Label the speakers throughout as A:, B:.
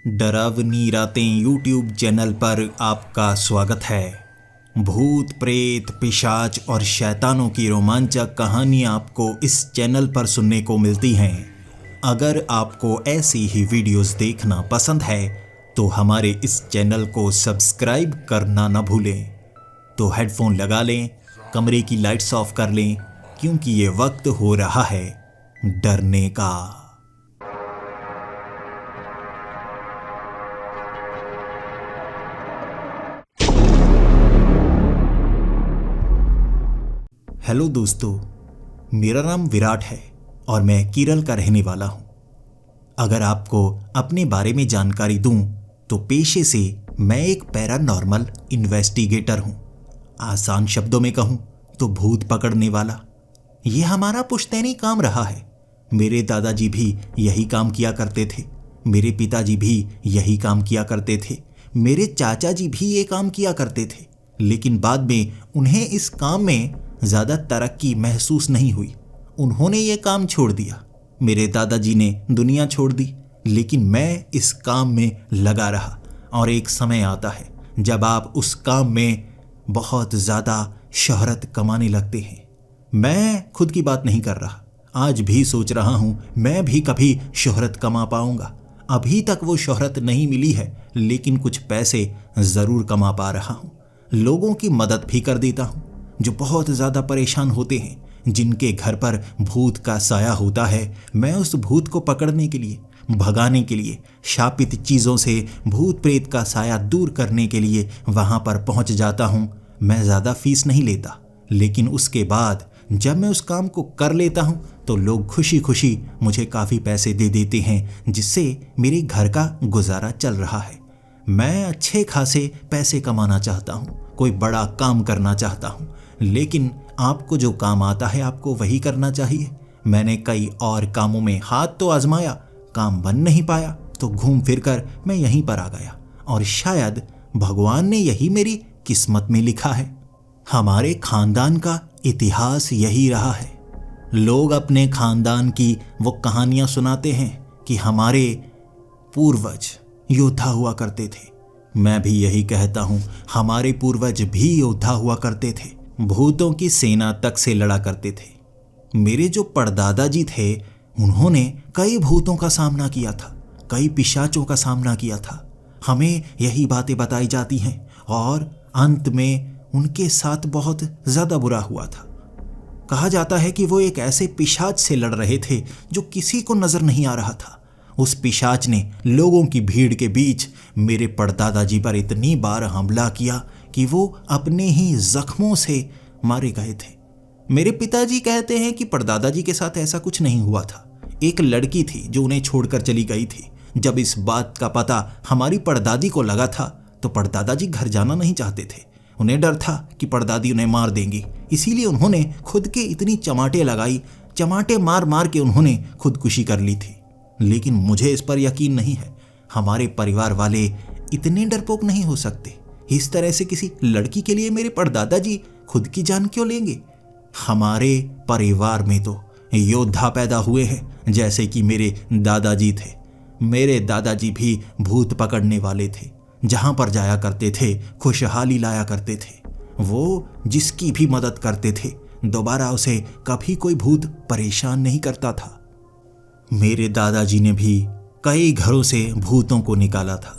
A: डरावनी रातें YouTube channel पर आपका स्वागत है। भूत प्रेत पिशाच और शैतानों की रोमांचक कहानियाँ आपको इस चैनल पर सुनने को मिलती हैं। अगर आपको ऐसी ही वीडियोस देखना पसंद है तो हमारे इस चैनल को सब्सक्राइब करना न भूलें। तो हेडफोन लगा लें, कमरे की लाइट्स ऑफ कर लें, क्योंकि ये वक्त हो रहा है डरने का। हेलो दोस्तों, मेरा नाम विराट है और मैं केरल का रहने वाला हूँ। अगर आपको अपने बारे में जानकारी दूँ तो पेशे से मैं एक पैरानॉर्मल इन्वेस्टिगेटर हूँ। आसान शब्दों में कहूँ तो भूत पकड़ने वाला। ये हमारा पुश्तैनी काम रहा है। मेरे दादाजी भी यही काम किया करते थे, मेरे पिताजी भी यही काम किया करते थे, मेरे चाचा जी भी ये काम किया करते थे। लेकिन बाद में उन्हें इस काम में ज़्यादा तरक्की महसूस नहीं हुई, उन्होंने ये काम छोड़ दिया। मेरे दादाजी ने दुनिया छोड़ दी, लेकिन मैं इस काम में लगा रहा। और एक समय आता है जब आप उस काम में बहुत ज़्यादा शोहरत कमाने लगते हैं। मैं खुद की बात नहीं कर रहा, आज भी सोच रहा हूँ मैं भी कभी शोहरत कमा पाऊँगा। अभी तक वो शोहरत नहीं मिली है, लेकिन कुछ पैसे ज़रूर कमा पा रहा हूँ। लोगों की मदद भी कर देता हूँ जो बहुत ज़्यादा परेशान होते हैं, जिनके घर पर भूत का साया होता है। मैं उस भूत को पकड़ने के लिए, भगाने के लिए, शापित चीज़ों से भूत प्रेत का साया दूर करने के लिए वहाँ पर पहुँच जाता हूँ। मैं ज़्यादा फीस नहीं लेता, लेकिन उसके बाद जब मैं उस काम को कर लेता हूँ तो लोग खुशी खुशी मुझे काफ़ी पैसे दे देते हैं, जिससे मेरे घर का गुजारा चल रहा है। मैं अच्छे खासे पैसे कमाना चाहता हूँ, कोई बड़ा काम करना चाहता हूँ, लेकिन आपको जो काम आता है आपको वही करना चाहिए। मैंने कई और कामों में हाथ तो आजमाया, काम बन नहीं पाया, तो घूम फिर कर मैं यहीं पर आ गया। और शायद भगवान ने यही मेरी किस्मत में लिखा है। हमारे खानदान का इतिहास यही रहा है। लोग अपने खानदान की वो कहानियाँ सुनाते हैं कि हमारे पूर्वज योद्धा हुआ करते थे। मैं भी यही कहता हूँ, हमारे पूर्वज भी योद्धा हुआ करते थे, भूतों की सेना तक से लड़ा करते थे। मेरे जो परदादाजी थे उन्होंने कई भूतों का सामना किया था, कई पिशाचों का सामना किया था। हमें यही बातें बताई जाती हैं और अंत में उनके साथ बहुत ज़्यादा बुरा हुआ था। कहा जाता है कि वो एक ऐसे पिशाच से लड़ रहे थे जो किसी को नज़र नहीं आ रहा था। उस पिशाच ने लोगों की भीड़ के बीच मेरे परदादाजी पर इतनी बार हमला किया कि वो अपने ही जख्मों से मारे गए थे। मेरे पिताजी कहते हैं कि परदादाजी के साथ ऐसा कुछ नहीं हुआ था। एक लड़की थी जो उन्हें छोड़कर चली गई थी। जब इस बात का पता हमारी परदादी को लगा था तो परदादाजी घर जाना नहीं चाहते थे। उन्हें डर था कि परदादी उन्हें मार देंगी, इसीलिए उन्होंने खुद के इतनी चमाटे लगाई, चमाटे मार मार के उन्होंने खुदकुशी कर ली थी। लेकिन मुझे इस पर यकीन नहीं है। हमारे परिवार वाले इतने डरपोक नहीं हो सकते। इस तरह से किसी लड़की के लिए मेरे परदादाजी खुद की जान क्यों लेंगे? हमारे परिवार में तो योद्धा पैदा हुए हैं, जैसे कि मेरे दादाजी थे। मेरे दादाजी भी भूत पकड़ने वाले थे। जहाँ पर जाया करते थे खुशहाली लाया करते थे। वो जिसकी भी मदद करते थे, दोबारा उसे कभी कोई भूत परेशान नहीं करता था। मेरे दादाजी ने भी कई घरों से भूतों को निकाला था,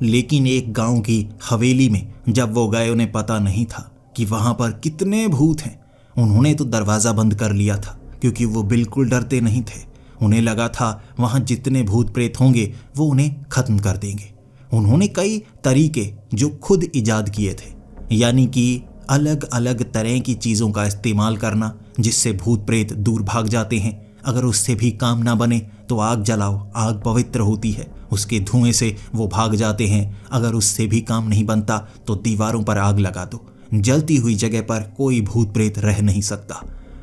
A: लेकिन एक गांव की हवेली में जब वो गए उन्हें पता नहीं था कि वहां पर कितने भूत हैं। उन्होंने तो दरवाज़ा बंद कर लिया था, क्योंकि वो बिल्कुल डरते नहीं थे। उन्हें लगा था वहां जितने भूत प्रेत होंगे वो उन्हें ख़त्म कर देंगे। उन्होंने कई तरीके जो खुद इजाद किए थे, यानी कि अलग अलग तरह की चीज़ों का इस्तेमाल करना, जिससे भूत प्रेत दूर भाग जाते हैं। अगर उससे भी काम ना बने तो आग जलाओ, आग पवित्र होती है, उसके धुएं से वो भाग जाते हैं। अगर उससे भी काम नहीं बनता तो दीवारों पर आग लगा दो, जलती हुई जगह पर कोई भूत प्रेत रह नहीं सकता।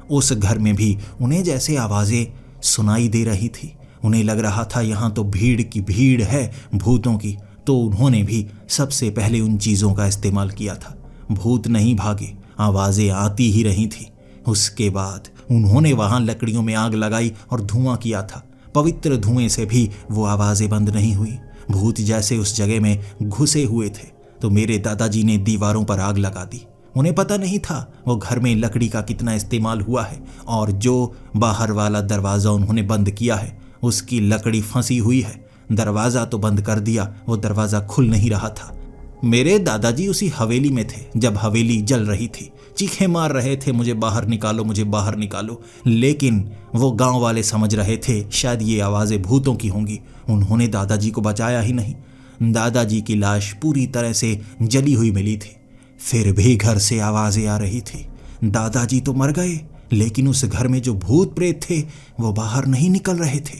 A: उस घर में भी उन्हें जैसे आवाज़ें सुनाई दे रही थी, उन्हें लग रहा था यहाँ तो भीड़ की भीड़ है भूतों की। तो उन्होंने भी सबसे पहले उन चीज़ों का इस्तेमाल किया था। भूत नहीं भागे, आवाज़ें आती ही रही थी। उसके बाद उन्होंने वहाँ लकड़ियों में आग लगाई और धुआं किया था। पवित्र धुएं से भी वो आवाज़ें बंद नहीं हुई। भूत जैसे उस जगह में घुसे हुए थे। तो मेरे दादाजी ने दीवारों पर आग लगा दी। उन्हें पता नहीं था वो घर में लकड़ी का कितना इस्तेमाल हुआ है, और जो बाहर वाला दरवाज़ा उन्होंने बंद किया है उसकी लकड़ी फंसी हुई है। दरवाज़ा तो बंद कर दिया, वो दरवाज़ा खुल नहीं रहा था। मेरे दादाजी उसी हवेली में थे जब हवेली जल रही थी। चीखें मार रहे थे, मुझे बाहर निकालो, मुझे बाहर निकालो। लेकिन वो गांव वाले समझ रहे थे शायद ये आवाज़ें भूतों की होंगी। उन्होंने दादाजी को बचाया ही नहीं। दादाजी की लाश पूरी तरह से जली हुई मिली थी। फिर भी घर से आवाज़ें आ रही थी। दादाजी तो मर गए, लेकिन उस घर में जो भूत प्रेत थे वो बाहर नहीं निकल रहे थे।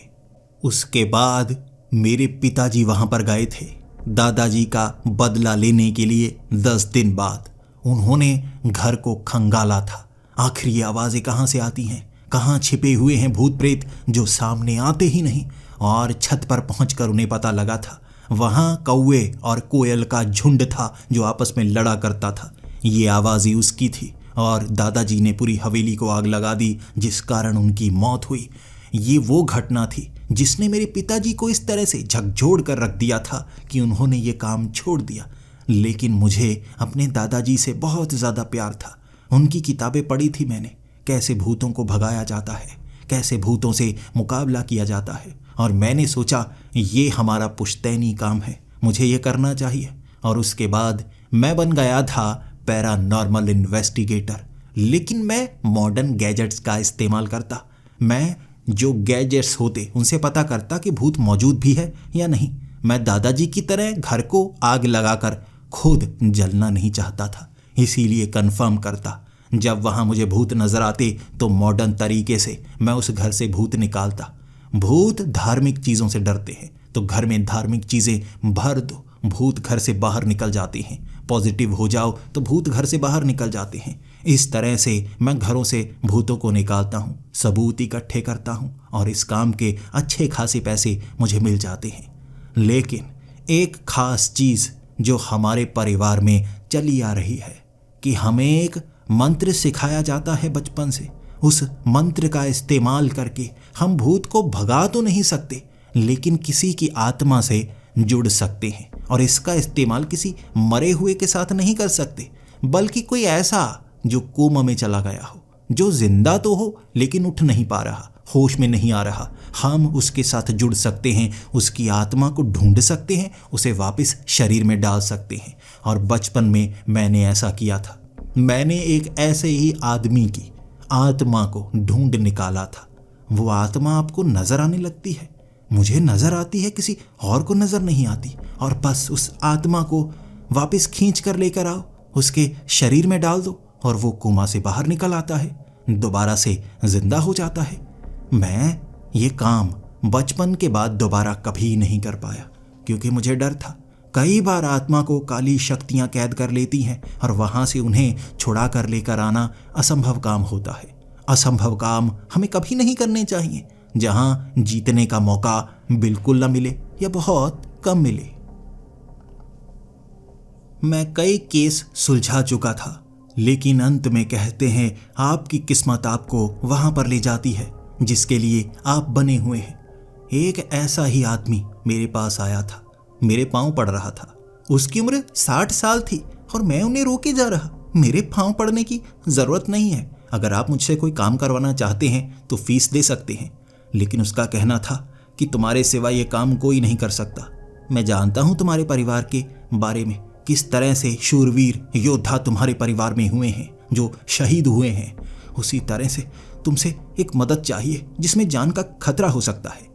A: उसके बाद मेरे पिताजी वहां पर गए थे दादाजी का बदला लेने के लिए। 10 दिन बाद उन्होंने घर को खंगाला था। आखिर ये आवाज़ें कहाँ से आती हैं? कहाँ छिपे हुए हैं भूत प्रेत जो सामने आते ही नहीं? और छत पर पहुंचकर उन्हें पता लगा था वहाँ कौवे और कोयल का झुंड था जो आपस में लड़ा करता था। ये आवाज़ ही उसकी थी, और दादाजी ने पूरी हवेली को आग लगा दी जिस कारण उनकी मौत हुई। ये वो घटना थी जिसने मेरे पिताजी को इस तरह से झकझोर कर रख दिया था कि उन्होंने ये काम छोड़ दिया। लेकिन मुझे अपने दादाजी से बहुत ज़्यादा प्यार था। उनकी किताबें पढ़ी थी मैंने, कैसे भूतों को भगाया जाता है, कैसे भूतों से मुकाबला किया जाता है। और मैंने सोचा ये हमारा पुश्तैनी काम है, मुझे ये करना चाहिए। और उसके बाद मैं बन गया था पैरानॉर्मल इन्वेस्टिगेटर। लेकिन मैं मॉडर्न गैजेट्स का इस्तेमाल करता। मैं जो गैजेट्स होते उनसे पता करता कि भूत मौजूद भी है या नहीं। मैं दादाजी की तरह घर को आग लगाकर खुद जलना नहीं चाहता था, इसीलिए कंफर्म करता। जब वहाँ मुझे भूत नजर आते तो मॉडर्न तरीके से मैं उस घर से भूत निकालता। भूत धार्मिक चीज़ों से डरते हैं तो घर में धार्मिक चीज़ें भर दो, भूत घर से बाहर निकल जाते हैं। पॉजिटिव हो जाओ तो भूत घर से बाहर निकल जाते हैं। इस तरह से मैं घरों से भूतों को निकालता हूँ, सबूत इकट्ठे करता हूँ, और इस काम के अच्छे खासे पैसे मुझे मिल जाते हैं। लेकिन एक खास चीज़ जो हमारे परिवार में चली आ रही है कि हमें एक मंत्र सिखाया जाता है बचपन से। उस मंत्र का इस्तेमाल करके हम भूत को भगा तो नहीं सकते, लेकिन किसी की आत्मा से जुड़ सकते हैं। और इसका इस्तेमाल किसी मरे हुए के साथ नहीं कर सकते, बल्कि कोई ऐसा जो कोमा में चला गया हो, जो जिंदा तो हो लेकिन उठ नहीं पा रहा, होश में नहीं आ रहा। हम उसके साथ जुड़ सकते हैं, उसकी आत्मा को ढूंढ सकते हैं, उसे वापस शरीर में डाल सकते हैं। और बचपन में मैंने ऐसा किया था। मैंने एक ऐसे ही आदमी की आत्मा को ढूंढ निकाला था। वो आत्मा आपको नजर आने लगती है, मुझे नजर आती है, किसी और को नजर नहीं आती। और बस उस आत्मा को वापस खींच कर लेकर आओ, उसके शरीर में डाल दो, और वो कोमा से बाहर निकल आता है, दोबारा से जिंदा हो जाता है। मैं ये काम बचपन के बाद दोबारा कभी नहीं कर पाया, क्योंकि मुझे डर था। कई बार आत्मा को काली शक्तियां कैद कर लेती हैं, और वहां से उन्हें छुड़ा कर लेकर आना असंभव काम होता है। असंभव काम हमें कभी नहीं करने चाहिए, जहां जीतने का मौका बिल्कुल न मिले या बहुत कम मिले। मैं कई केस सुलझा चुका था, लेकिन अंत में कहते हैं आपकी किस्मत आपको वहां पर ले जाती है जिसके लिए आप बने हुए हैं। एक ऐसा ही आदमी मेरे पास आया था, मेरे पांव पड़ रहा था। उसकी उम्र 60 साल थी और मैं उन्हें रोके जा रहा। मेरे पांव पड़ने की जरूरत नहीं है, अगर आप मुझसे कोई काम करवाना चाहते हैं तो फीस दे सकते हैं। लेकिन उसका कहना था कि तुम्हारे सिवा ये काम कोई नहीं कर सकता। मैं जानता हूं तुम्हारे परिवार के बारे में, किस तरह से शूरवीर योद्धा तुम्हारे परिवार में हुए हैं जो शहीद हुए हैं। उसी तरह से तुमसे एक मदद चाहिए जिसमें जान का खतरा हो सकता है।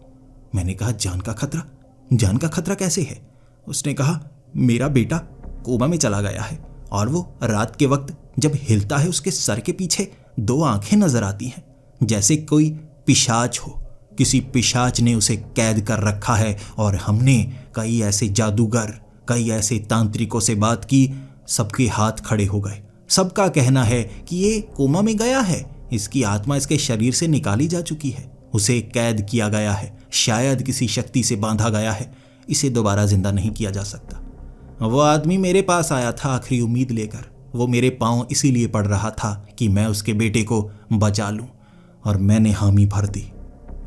A: मैंने कहा जान का खतरा? जान का खतरा कैसे है? उसने कहा मेरा बेटा कोमा में चला गया है और वो रात के वक्त जब हिलता है उसके सर के पीछे 2 आंखें नजर आती हैं, जैसे कोई पिशाच हो। किसी पिशाच ने उसे कैद कर रखा है और हमने कई ऐसे जादूगर, कई ऐसे तांत्रिकों से बात की, सबके हाथ खड़े हो गए। सबका कहना है कि ये कोमा में गया है, इसकी आत्मा इसके शरीर से निकाली जा चुकी है, उसे कैद किया गया है, शायद किसी शक्ति से बांधा गया है, इसे दोबारा जिंदा नहीं किया जा सकता। वो आदमी मेरे पास आया था आखिरी उम्मीद लेकर। वो मेरे पांव इसीलिए पड़ रहा था कि मैं उसके बेटे को बचा लूं, और मैंने हामी भर दी।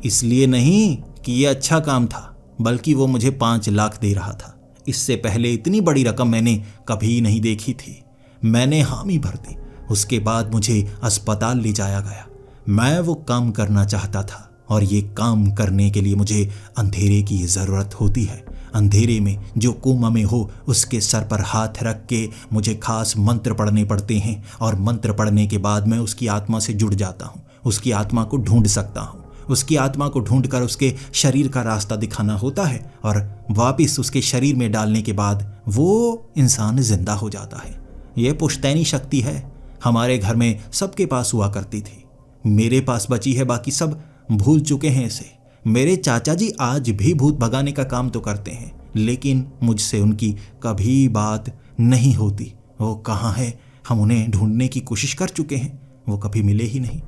A: इसलिए नहीं कि ये अच्छा काम था, बल्कि वो मुझे 5 लाख दे रहा था। इससे पहले इतनी बड़ी रकम मैंने कभी नहीं देखी थी। मैंने हामी भर दी। उसके बाद मुझे अस्पताल ले जाया गया। मैं वो काम करना चाहता था और ये काम करने के लिए मुझे अंधेरे की ज़रूरत होती है। अंधेरे में जो कोमा में हो उसके सर पर हाथ रख के मुझे खास मंत्र पढ़ने पड़ते हैं और मंत्र पढ़ने के बाद मैं उसकी आत्मा से जुड़ जाता हूँ। उसकी आत्मा को ढूंढ सकता हूँ। उसकी आत्मा को ढूंढकर उसके शरीर का रास्ता दिखाना होता है और वापस उसके शरीर में डालने के बाद वो इंसान जिंदा हो जाता है। ये पुश्तैनी शक्ति है। हमारे घर में सबके पास हुआ करती थी। मेरे पास बची है, बाकी सब भूल चुके हैं इसे। मेरे चाचा जी आज भी भूत भगाने का काम तो करते हैं, लेकिन मुझसे उनकी कभी बात नहीं होती। वो कहाँ है? हम उन्हें ढूंढने की कोशिश कर चुके हैं, वो कभी मिले ही नहीं।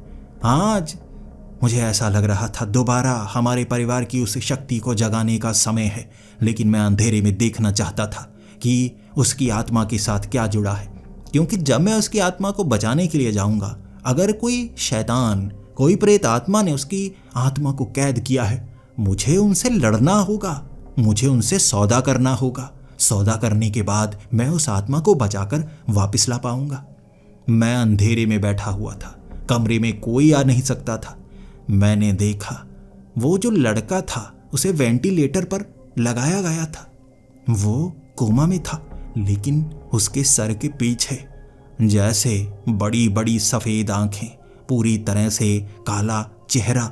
A: आज मुझे ऐसा लग रहा था दोबारा हमारे परिवार की उस शक्ति को जगाने का समय है, लेकिन मैं अंधेरे में देखना चाहता था कि उसकी आत्मा के साथ क्या जुड़ा है। क्योंकि जब मैं उसकी आत्मा को बचाने के लिए जाऊंगा, अगर कोई शैतान, कोई प्रेत आत्मा ने उसकी आत्मा को कैद किया है, मुझे उनसे लड़ना होगा, मुझे उनसे सौदा करना होगा। सौदा करने के बाद मैं उस आत्मा को बचाकर वापस ला पाऊंगा। मैं अंधेरे में बैठा हुआ था, कमरे में कोई आ नहीं सकता था। मैंने देखा वो जो लड़का था उसे वेंटिलेटर पर लगाया गया था। वो कोमा में था, लेकिन उसके सर के पीछे जैसे बड़ी बड़ी सफ़ेद आंखें, पूरी तरह से काला चेहरा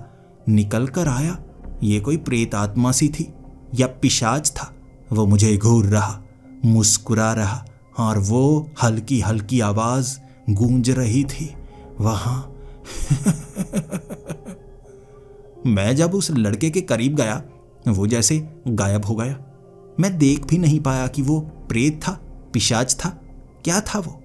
A: निकल कर आया। ये कोई प्रेत आत्मा सी थी या पिशाच था। वो मुझे घूर रहा, मुस्कुरा रहा और वो हल्की हल्की आवाज़ गूंज रही थी वहाँ। मैं जब उस लड़के के करीब गया, वो जैसे गायब हो गया। मैं देख भी नहीं पाया कि वो प्रेत था, पिशाच था, क्या था वो।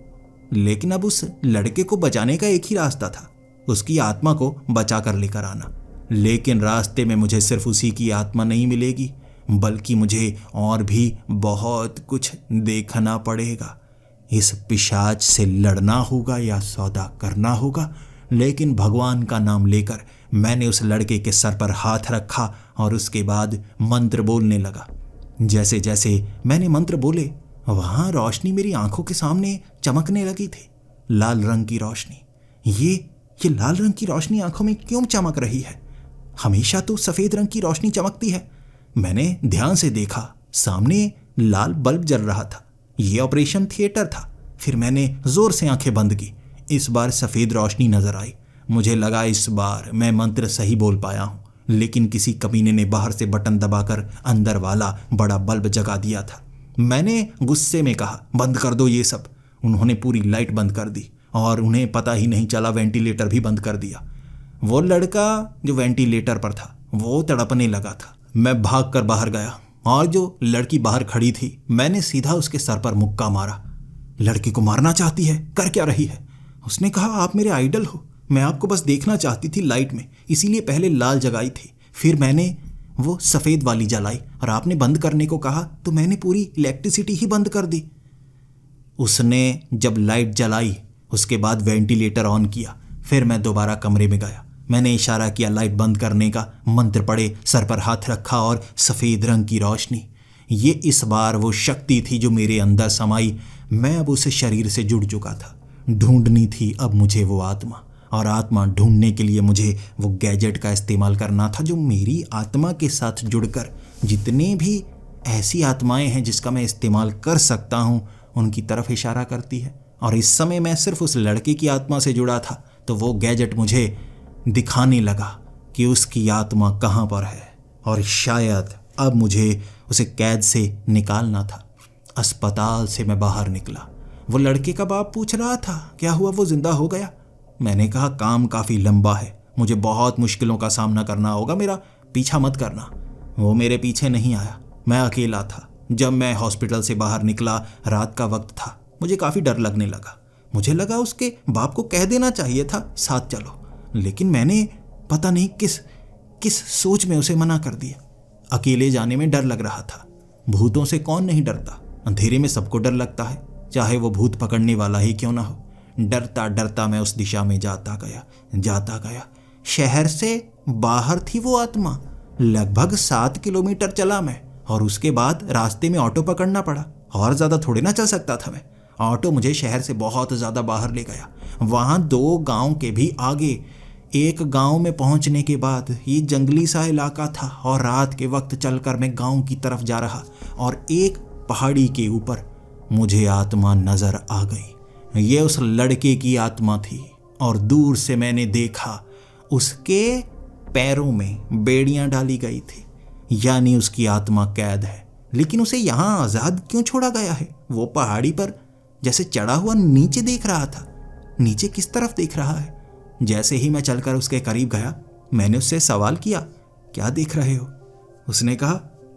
A: लेकिन अब उस लड़के को बचाने का एक ही रास्ता था, उसकी आत्मा को बचा कर लेकर आना। लेकिन रास्ते में मुझे सिर्फ उसी की आत्मा नहीं मिलेगी, बल्कि मुझे और भी बहुत कुछ देखना पड़ेगा। इस पिशाच से लड़ना होगा या सौदा करना होगा। लेकिन भगवान का नाम लेकर मैंने उस लड़के के सर पर हाथ रखा और उसके बाद मंत्र बोलने लगा। जैसे जैसे मैंने मंत्र बोले, वहाँ रोशनी मेरी आंखों के सामने चमकने लगी थी, लाल रंग की रोशनी। ये लाल रंग की रोशनी आंखों में क्यों चमक रही है? हमेशा तो सफ़ेद रंग की रोशनी चमकती है। मैंने ध्यान से देखा, सामने लाल बल्ब जल रहा था। ये ऑपरेशन थिएटर था। फिर मैंने ज़ोर से आंखें बंद की। इस बार सफ़ेद रोशनी नज़र आई। मुझे लगा इस बार मैं मंत्र सही बोल पाया हूँ, लेकिन किसी कमीने ने बाहर से बटन दबाकर अंदर वाला बड़ा बल्ब जगा दिया था। मैंने गुस्से में कहा, बंद कर दो ये सब। उन्होंने पूरी लाइट बंद कर दी और उन्हें पता ही नहीं चला वेंटिलेटर भी बंद कर दिया। वो लड़का जो वेंटिलेटर पर था वो तड़पने लगा था। मैं भाग कर बाहर गया और जो लड़की बाहर खड़ी थी, मैंने सीधा उसके सर पर मुक्का मारा। लड़की को मारना चाहती है? कर क्या रही है? उसने कहा, आप मेरे आइडल हो, मैं आपको बस देखना चाहती थी लाइट में, इसीलिए पहले लाल जगाई थी, फिर मैंने वो सफ़ेद वाली जलाई और आपने बंद करने को कहा तो मैंने पूरी इलेक्ट्रिसिटी ही बंद कर दी। उसने जब लाइट जलाई उसके बाद वेंटिलेटर ऑन किया। फिर मैं दोबारा कमरे में गया। मैंने इशारा किया लाइट बंद करने का, मंत्र पढ़े, सर पर हाथ रखा और सफ़ेद रंग की रोशनी। ये इस बार वो शक्ति थी जो मेरे अंदर समाई। मैं अब उस शरीर से जुड़ चुका था। ढूंढनी थी अब मुझे वो आत्मा, और आत्मा ढूंढने के लिए मुझे वो गैजेट का इस्तेमाल करना था जो मेरी आत्मा के साथ जुड़कर जितने भी ऐसी आत्माएं हैं जिसका मैं इस्तेमाल कर सकता हूँ उनकी तरफ इशारा करती है। और इस समय मैं सिर्फ उस लड़के की आत्मा से जुड़ा था, तो वो गैजेट मुझे दिखाने लगा कि उसकी आत्मा कहाँ पर है, और शायद अब मुझे उसे कैद से निकालना था। अस्पताल से मैं बाहर निकला। वो लड़के का बाप पूछ रहा था, क्या हुआ, वो जिंदा हो गया? मैंने कहा, काम काफ़ी लंबा है, मुझे बहुत मुश्किलों का सामना करना होगा, मेरा पीछा मत करना। वो मेरे पीछे नहीं आया, मैं अकेला था। जब मैं हॉस्पिटल से बाहर निकला, रात का वक्त था, मुझे काफ़ी डर लगने लगा। मुझे लगा उसके बाप को कह देना चाहिए था साथ चलो, लेकिन मैंने पता नहीं किस सोच में उसे मना कर दिया। अकेले जाने में डर लग रहा था। भूतों से कौन नहीं डरता? अंधेरे में सबको डर लगता है, चाहे वो भूत पकड़ने वाला ही क्यों ना हो। डरता डरता मैं उस दिशा में जाता गया। शहर से बाहर थी वो आत्मा, लगभग 7 किलोमीटर चला मैं, और उसके बाद रास्ते में ऑटो पकड़ना पड़ा। और ज़्यादा थोड़े ना चल सकता था मैं। ऑटो मुझे शहर से बहुत ज़्यादा बाहर ले गया। वहाँ 2 गांव के भी आगे एक गांव में पहुँचने के बाद ये जंगली सा इलाका था, और रात के वक्त चलकर मैं गांव की तरफ जा रहा, और एक पहाड़ी के ऊपर मुझे आत्मा नज़र आ गई। ये उस लड़के की आत्मा थी, और दूर से मैंने देखा उसके पैरों में बेड़ियां डाली गई थी, यानी उसकी आत्मा कैद है। लेकिन उसे यहाँ आज़ाद क्यों छोड़ा गया है? वो पहाड़ी पर जैसे चढ़ा हुआ नीचे देख रहा था। नीचे किस तरफ देख रहा है? जैसे ही मैं चलकर उसके करीब गया, मैंने उससे सवाल किया, क्या देख रहे हो? उसने कहा,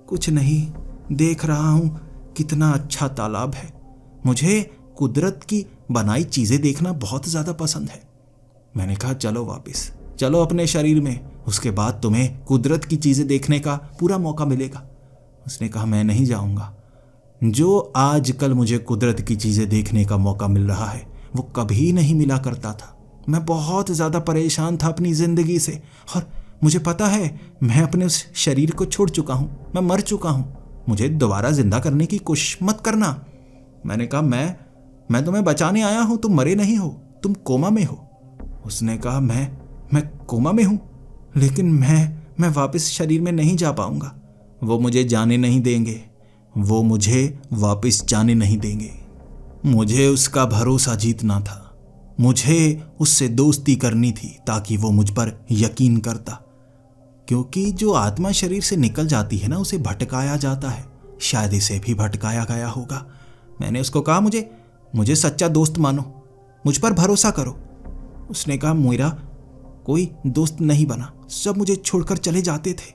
A: कुछ नहीं, देख रहा हूँ कितना अच्छा तालाब है। मुझे कुदरत की बनाई चीज़ें देखना बहुत ज़्यादा पसंद है। मैंने कहा, चलो वापस चलो अपने शरीर में, उसके बाद तुम्हें कुदरत की चीज़ें देखने का पूरा मौका मिलेगा। उसने कहा, मैं नहीं जाऊँगा। जो आजकल मुझे कुदरत की चीज़ें देखने का मौका मिल रहा है वो कभी नहीं मिला करता था। मैं बहुत ज़्यादा परेशान था अपनी ज़िंदगी से, और मुझे पता है मैं अपने उस शरीर को छोड़ चुका हूँ, मैं मर चुका हूँ। मुझे दोबारा ज़िंदा करने की कोशिश मत करना। मैंने कहा, मैं तुम्हें बचाने आया हूँ, तुम मरे नहीं हो, तुम कोमा में हो। उसने कहा, मैं कोमा में हूँ, लेकिन मैं वापस शरीर में नहीं जा पाऊँगा। वो मुझे जाने नहीं देंगे, वो मुझे वापस जाने नहीं देंगे। मुझे उसका भरोसा जीतना था, मुझे उससे दोस्ती करनी थी ताकि वो मुझ पर यकीन करता। क्योंकि जो आत्मा शरीर से निकल जाती है ना, उसे भटकाया जाता है। शायद इसे भी भटकाया गया होगा। मैंने उसको कहा, मुझे सच्चा दोस्त मानो, मुझ पर भरोसा करो। उसने कहा, मेरा कोई दोस्त नहीं बना, सब मुझे छोड़कर चले जाते थे।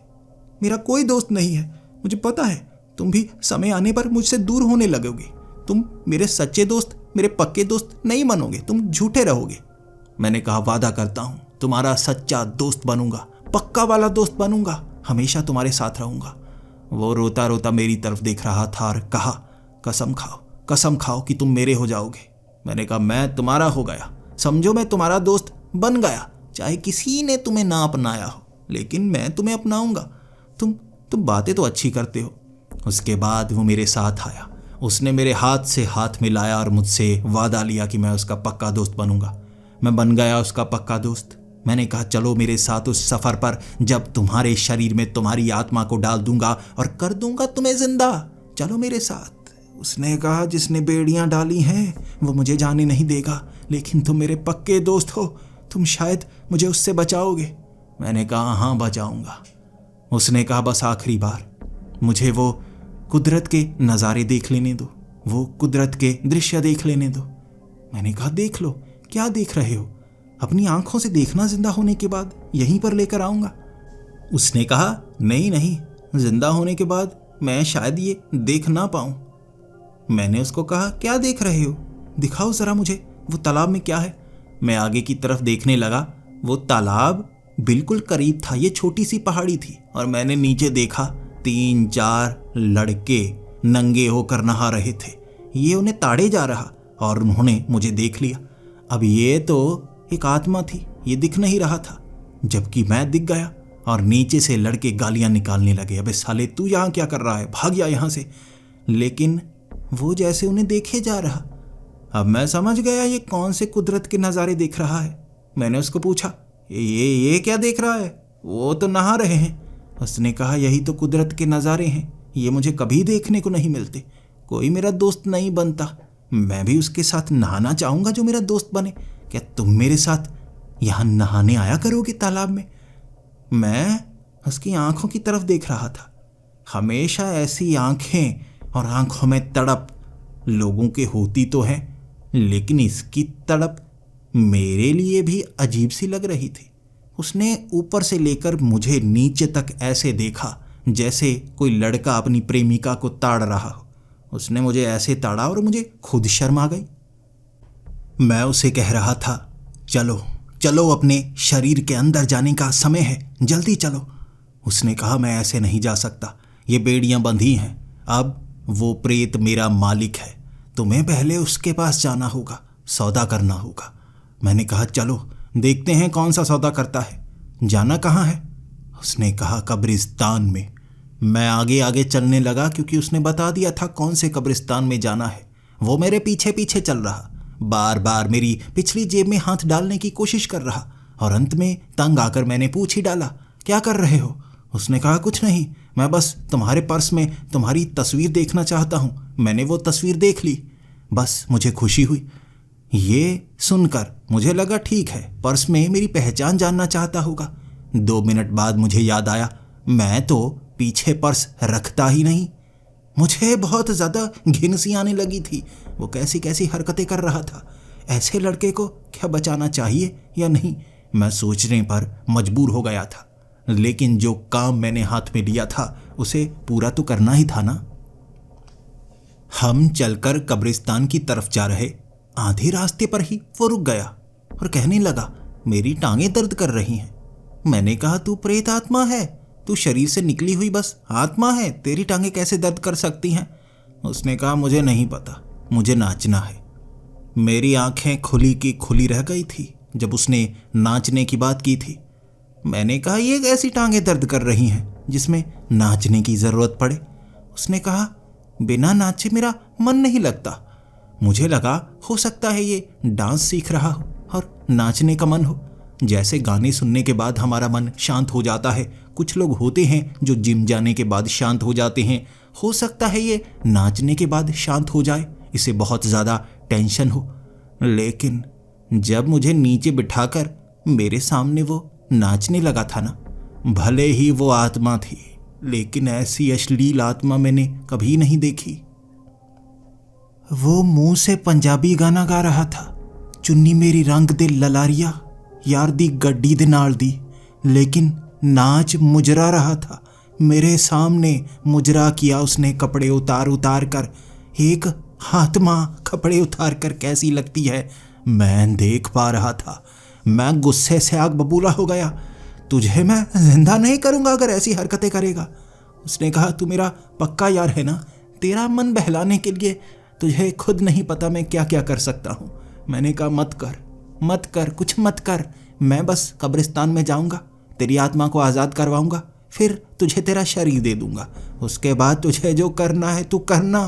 A: मेरा कोई दोस्त नहीं है, मुझे पता है तुम भी समय आने पर मुझसे दूर होने लगोगे। तुम मेरे सच्चे दोस्त, मेरे पक्के दोस्त नहीं बनोगे, तुम झूठे रहोगे। मैंने कहा, वादा करता हूँ तुम्हारा सच्चा दोस्त बनूंगा, पक्का वाला दोस्त बनूंगा, हमेशा तुम्हारे साथ रहूंगा। वो रोता रोता मेरी तरफ देख रहा था और कहा, कसम खाओ कि तुम मेरे हो जाओगे। मैंने कहा, मैं तुम्हारा हो गया, समझो मैं तुम्हारा दोस्त बन गया, चाहे किसी ने तुम्हें ना अपनाया हो, लेकिन मैं तुम्हें अपनाऊंगा। तुम बातें तो अच्छी करते हो। उसके बाद वो मेरे साथ आया, उसने मेरे हाथ से हाथ मिलाया और मुझसे वादा लिया कि मैं उसका पक्का दोस्त बनूंगा। मैं बन गया उसका पक्का दोस्त। मैंने कहा, चलो मेरे साथ उस सफ़र पर, जब तुम्हारे शरीर में तुम्हारी आत्मा को डाल दूंगा और कर दूंगा तुम्हें जिंदा, चलो मेरे साथ। उसने कहा, जिसने बेड़ियां डाली हैं वो मुझे जाने नहीं देगा, लेकिन तुम मेरे पक्के दोस्त हो, तुम शायद मुझे उससे बचाओगे। मैंने कहा, हाँ बचाऊंगा। उसने कहा, बस आखिरी बार मुझे वो कुदरत के नज़ारे देख लेने दो, वो कुदरत के दृश्य देख लेने दो। मैंने कहा, देख लो, क्या देख रहे हो? अपनी आंखों से देखना, जिंदा होने के बाद यहीं पर लेकर आऊँगा। उसने कहा, नहीं, जिंदा होने के बाद मैं शायद ये देख ना पाऊँ। मैंने उसको कहा, क्या देख रहे हो? दिखाओ ज़रा मुझे, वो तालाब में क्या है? मैं आगे की तरफ देखने लगा। वो तालाब बिल्कुल करीब था, ये छोटी सी पहाड़ी थी, और मैंने नीचे देखा 3-4 लड़के नंगे होकर नहा रहे थे। ये उन्हें ताड़े जा रहा, और उन्होंने मुझे देख लिया। अब ये तो एक आत्मा थी, ये दिख नहीं रहा था, जबकि मैं दिख गया, और नीचे से लड़के गालियां निकालने लगे, अबे साले तू यहाँ क्या कर रहा है, भाग जा यहाँ से। लेकिन वो जैसे उन्हें देखे जा रहा। अब मैं समझ गया ये कौन से कुदरत के नज़ारे देख रहा है। मैंने उसको पूछा, ये क्या देख रहा है? वो तो नहा रहे हैं। उसने कहा, यही तो कुदरत के नज़ारे हैं, ये मुझे कभी देखने को नहीं मिलते। कोई मेरा दोस्त नहीं बनता, मैं भी उसके साथ नहाना चाहूँगा जो मेरा दोस्त बने। क्या तुम मेरे साथ यहाँ नहाने आया करोगे तालाब में? मैं उसकी आंखों की तरफ देख रहा था। हमेशा ऐसी आंखें और आंखों में तड़प लोगों के होती तो है, लेकिन इसकी तड़प मेरे लिए भी अजीब सी लग रही थी। उसने ऊपर से लेकर मुझे नीचे तक ऐसे देखा जैसे कोई लड़का अपनी प्रेमिका को ताड़ रहा हो। उसने मुझे ऐसे ताड़ा और मुझे खुद शर्म आ गई। मैं उसे कह रहा था, चलो अपने शरीर के अंदर जाने का समय है, जल्दी चलो। उसने कहा, मैं ऐसे नहीं जा सकता, ये बेड़ियां बंधी हैं, अब वो प्रेत मेरा मालिक है, तुम्हें पहले उसके पास जाना होगा, सौदा करना होगा। मैंने कहा, चलो देखते हैं कौन सा सौदा करता है, जाना कहाँ है? उसने कहा, कब्रिस्तान में। मैं आगे आगे चलने लगा क्योंकि उसने बता दिया था कौन से कब्रिस्तान में जाना है। वो मेरे पीछे पीछे चल रहा, बार बार मेरी पिछली जेब में हाथ डालने की कोशिश कर रहा और अंत में तंग आकर मैंने पूछ ही डाला, क्या कर रहे हो? उसने कहा, कुछ नहीं, मैं बस तुम्हारे पर्स में तुम्हारी तस्वीर देखना चाहता हूँ। मैंने वो तस्वीर देख ली, बस मुझे खुशी हुई। ये सुनकर मुझे लगा ठीक है, पर्स में मेरी पहचान जानना चाहता होगा। 2 मिनट बाद मुझे याद आया, मैं तो पीछे पर्स रखता ही नहीं। मुझे बहुत ज़्यादा घिन सी आने लगी थी। वो कैसी कैसी हरकतें कर रहा था। ऐसे लड़के को क्या बचाना चाहिए या नहीं, मैं सोचने पर मजबूर हो गया था। लेकिन जो काम मैंने हाथ में लिया था उसे पूरा तो करना ही था ना। हम चलकर कब्रिस्तान की तरफ जा रहे, आधे रास्ते पर ही वो रुक गया और कहने लगा, मेरी टांगें दर्द कर रही हैं। मैंने कहा, तू प्रेत आत्मा है, तू शरीर से निकली हुई बस आत्मा है, तेरी टांगें कैसे दर्द कर सकती हैं? उसने कहा, मुझे नहीं पता, मुझे नाचना है। मेरी आंखें खुली की खुली रह गई थी जब उसने नाचने की बात की थी। मैंने कहा, ये कैसी टांगें दर्द कर रही हैं जिसमें नाचने की ज़रूरत पड़े? उसने कहा, बिना नाचे मेरा मन नहीं लगता। मुझे लगा हो सकता है ये डांस सीख रहा हो और नाचने का मन हो। जैसे गाने सुनने के बाद हमारा मन शांत हो जाता है, कुछ लोग होते हैं जो जिम जाने के बाद शांत हो जाते हैं। हो सकता है ये नाचने के बाद शांत हो जाए, इसे बहुत ज़्यादा टेंशन हो। लेकिन जब मुझे नीचे बिठाकर मेरे सामने वो नाचने लगा था ना, भले ही वो आत्मा थी, लेकिन ऐसी अश्लील आत्मा मैंने कभी नहीं देखी। वो मुंह से पंजाबी गाना गा रहा था, चुन्नी मेरी रंग दे ललारिया यार दी गड्डी दे नाल दी, लेकिन नाच मुजरा रहा था। मेरे सामने मुजरा किया उसने कपड़े उतार उतार कर। एक आत्मा कपड़े उतार कर कैसी लगती है मैं देख पा रहा था। मैं गुस्से से आग बबूला हो गया। तुझे मैं जिंदा नहीं करूंगा अगर ऐसी हरकतें करेगा। उसने कहा, तू मेरा पक्का यार है ना? तेरा मन बहलाने के लिए तुझे खुद नहीं पता मैं क्या क्या कर सकता हूँ। मैंने कहा, मत कर मत कर, कुछ मत कर। मैं बस कब्रिस्तान में जाऊंगा, तेरी आत्मा को आज़ाद करवाऊंगा, फिर तुझे तेरा शरीर दे दूंगा। उसके बाद तुझे जो करना है तू करना।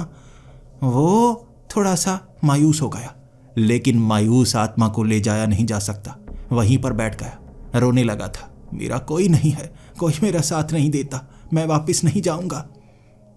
A: वो थोड़ा सा मायूस हो गया, लेकिन मायूस आत्मा को ले जाया नहीं जा सकता। वहीं पर बैठ गया, रोने लगा था। मेरा कोई नहीं है, कोई मेरा साथ नहीं देता, मैं वापस नहीं जाऊंगा।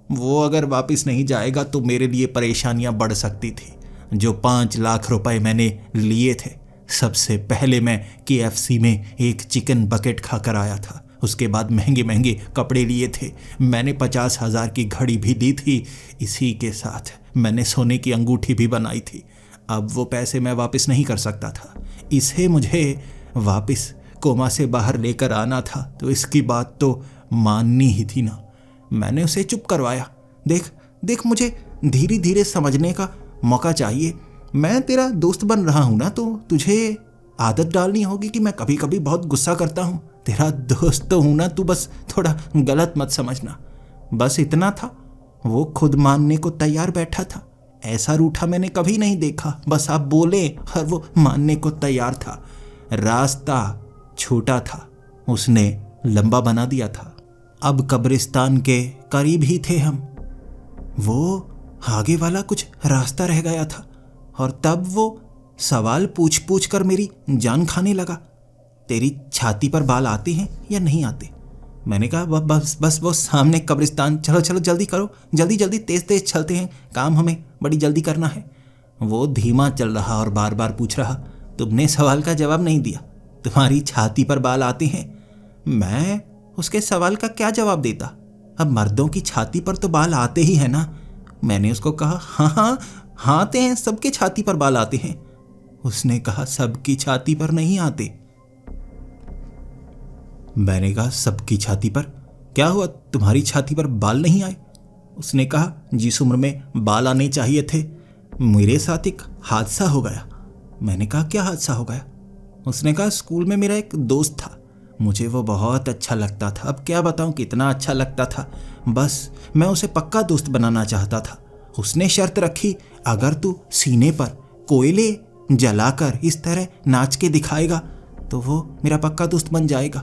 A: वो अगर वापस नहीं जाएगा तो मेरे लिए परेशानियां बढ़ सकती थी। जो 5 लाख रुपए मैंने लिए थे, सबसे पहले मैं KFC में एक चिकन बकेट खाकर आया था। उसके बाद महंगे महंगे कपड़े लिए थे। मैंने 50,000 की घड़ी भी ली थी। इसी के साथ मैंने सोने की अंगूठी भी बनाई थी। अब वो पैसे मैं वापस नहीं कर सकता था। इसे मुझे वापस कोमा से बाहर लेकर आना था, तो इसकी बात तो माननी ही थी ना। मैंने उसे चुप करवाया। देख मुझे धीरे धीरे समझने का मौका चाहिए। मैं तेरा दोस्त बन रहा हूँ ना, तो तुझे आदत डालनी होगी कि मैं कभी कभी बहुत गुस्सा करता हूँ। तेरा दोस्त तो हूँ ना, तू बस थोड़ा गलत मत समझना। बस इतना था। वो खुद मानने को तैयार बैठा था। ऐसा रूठा मैंने कभी नहीं देखा। बस आप बोले और वो मानने को तैयार था। रास्ता छोटा था, उसने लंबा बना दिया था। अब कब्रिस्तान के करीब ही थे हम। वो आगे वाला कुछ रास्ता रह गया था और तब वो सवाल पूछ पूछ कर मेरी जान खाने लगा। तेरी छाती पर बाल आते हैं या नहीं आते? मैंने कहा, बस वो सामने कब्रिस्तान, चलो चलो जल्दी करो, जल्दी जल्दी तेज तेज चलते हैं, काम हमें बड़ी जल्दी करना है। वो धीमा चल रहा और बार बार पूछ रहा, तुमने सवाल का जवाब नहीं दिया, तुम्हारी छाती पर बाल आते हैं। मैं उसके सवाल का क्या जवाब देता? अब मर्दों की छाती पर तो बाल आते ही है ना। मैंने उसको कहा, हाँ आते हैं, सबके छाती पर बाल आते हैं। उसने कहा, सबकी छाती पर नहीं आते। मैंने कहा, सबकी छाती पर? क्या हुआ, तुम्हारी छाती पर बाल नहीं आए? उसने कहा, जिस उम्र में बाल आने चाहिए थे मेरे साथ एक हादसा हो गया। मैंने कहा, क्या हादसा हो गया? उसने कहा, स्कूल में मेरा एक दोस्त था, मुझे वो बहुत अच्छा लगता था। अब क्या बताऊं कितना अच्छा लगता था। बस मैं उसे पक्का दोस्त बनाना चाहता था। उसने शर्त रखी, अगर तू सीने पर कोयले जलाकर इस तरह नाच के दिखाएगा तो वो मेरा पक्का दोस्त बन जाएगा।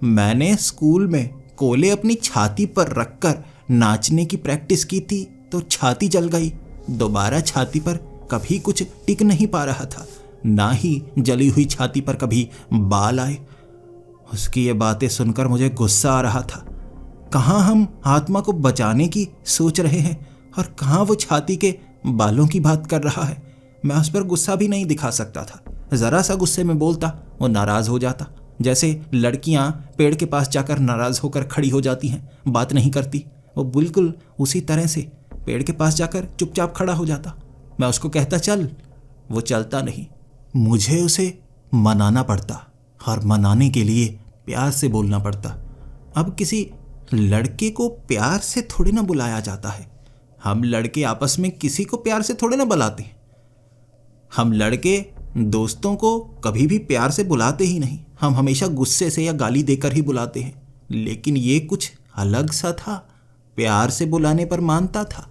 A: मैंने स्कूल में कोले अपनी छाती पर रखकर नाचने की प्रैक्टिस की थी तो छाती जल गई। दोबारा छाती पर कभी कुछ टिक नहीं पा रहा था, ना ही जली हुई छाती पर कभी बाल आए। उसकी ये बातें सुनकर मुझे गुस्सा आ रहा था। कहाँ हम आत्मा को बचाने की सोच रहे हैं और कहाँ वो छाती के बालों की बात कर रहा है। मैं उस पर गुस्सा भी नहीं दिखा सकता था। जरा सा गुस्से में बोलता वो नाराज हो जाता, जैसे लड़कियां पेड़ के पास जाकर नाराज होकर खड़ी हो जाती हैं, बात नहीं करती। वो बिल्कुल उसी तरह से पेड़ के पास जाकर चुपचाप खड़ा हो जाता। मैं उसको कहता चल, वो चलता नहीं। मुझे उसे मनाना पड़ता और मनाने के लिए प्यार से बोलना पड़ता। अब किसी लड़के को प्यार से थोड़ी ना बुलाया जाता है। हम लड़के आपस में किसी को प्यार से थोड़े ना बुलाते हैं। हम लड़के दोस्तों को कभी भी प्यार से बुलाते ही नहीं। हम हमेशा गुस्से से या गाली देकर ही बुलाते हैं। लेकिन ये कुछ अलग सा था। प्यार से बुलाने पर मानता था।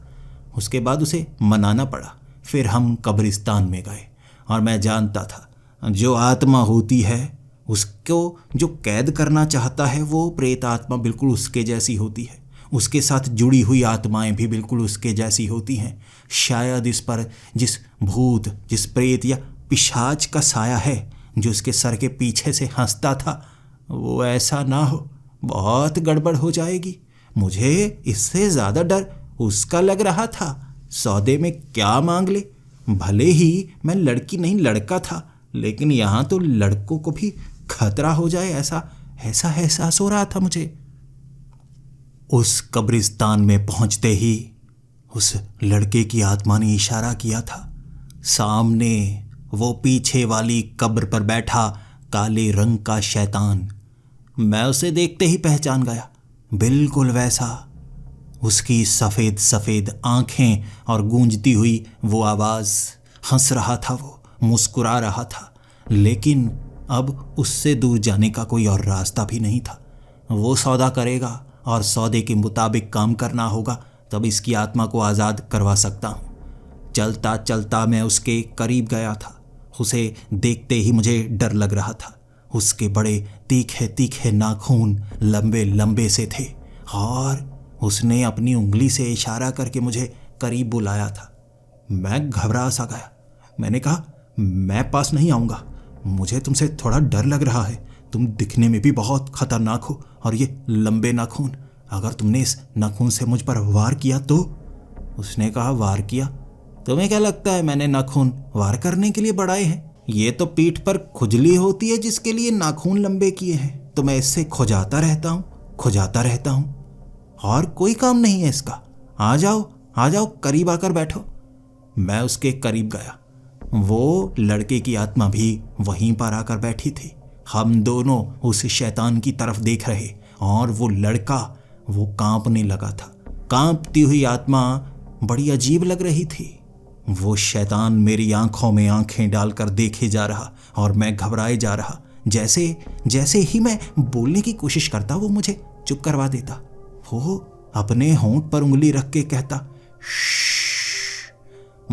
A: उसके बाद उसे मनाना पड़ा। फिर हम कब्रिस्तान में गए और मैं जानता था जो आत्मा होती है उसको जो कैद करना चाहता है वो प्रेत आत्मा बिल्कुल उसके जैसी होती है। उसके साथ जुड़ी हुई आत्माएं भी बिल्कुल उसके जैसी होती हैं। शायद इस पर जिस भूत, जिस प्रेत या पिशाच का साया है जो उसके सर के पीछे से हंसता था, वो ऐसा ना हो। बहुत गड़बड़ हो जाएगी। मुझे इससे ज़्यादा डर उसका लग रहा था। सौदे में क्या मांग ले। भले ही मैं लड़की नहीं लड़का था, लेकिन यहाँ तो लड़कों को भी खतरा हो जाए ऐसा एहसास हो रहा था मुझे। उस कब्रिस्तान में पहुंचते ही उस लड़के की आत्मा ने इशारा किया था। सामने वो पीछे वाली कब्र पर बैठा काले रंग का शैतान। मैं उसे देखते ही पहचान गया। बिल्कुल वैसा। उसकी सफ़ेद सफ़ेद आंखें और गूंजती हुई वो आवाज़। हंस रहा था वो, मुस्कुरा रहा था। लेकिन अब उससे दूर जाने का कोई और रास्ता भी नहीं था। वो सौदा करेगा और सौदे के मुताबिक काम करना होगा, तब इसकी आत्मा को आज़ाद करवा सकता हूँ। चलता चलता मैं उसके करीब गया था। उसे देखते ही मुझे डर लग रहा था। उसके बड़े तीखे तीखे नाखून लंबे लंबे से थे और उसने अपनी उंगली से इशारा करके मुझे करीब बुलाया था। मैं घबरा सा गया। मैंने कहा मैं पास नहीं आऊँगा, मुझे तुमसे थोड़ा डर लग रहा है। तुम दिखने में भी बहुत खतरनाक हो और ये लंबे नाखून, अगर तुमने इस नाखून से मुझ पर वार किया तो? उसने कहा वार किया? तुम्हें क्या लगता है मैंने नाखून वार करने के लिए बढ़ाए हैं? ये तो पीठ पर खुजली होती है जिसके लिए नाखून लंबे किए हैं। तो मैं इससे खुजाता रहता हूँ और कोई काम नहीं है इसका। आ जाओ करीब आकर बैठो। मैं उसके करीब गया। वो लड़के की आत्मा भी वहीं पर आकर बैठी थी। हम दोनों उस शैतान की तरफ देख रहे और वो लड़का वो कांपने लगा था। कांपती हुई आत्मा बड़ी अजीब लग रही थी। वो शैतान मेरी आंखों में आंखें डालकर देखे जा रहा और मैं घबराए जा रहा। जैसे ही मैं बोलने की कोशिश करता वो मुझे चुप करवा देता। वो अपने होंठ पर उंगली रख के कहता श्श्श।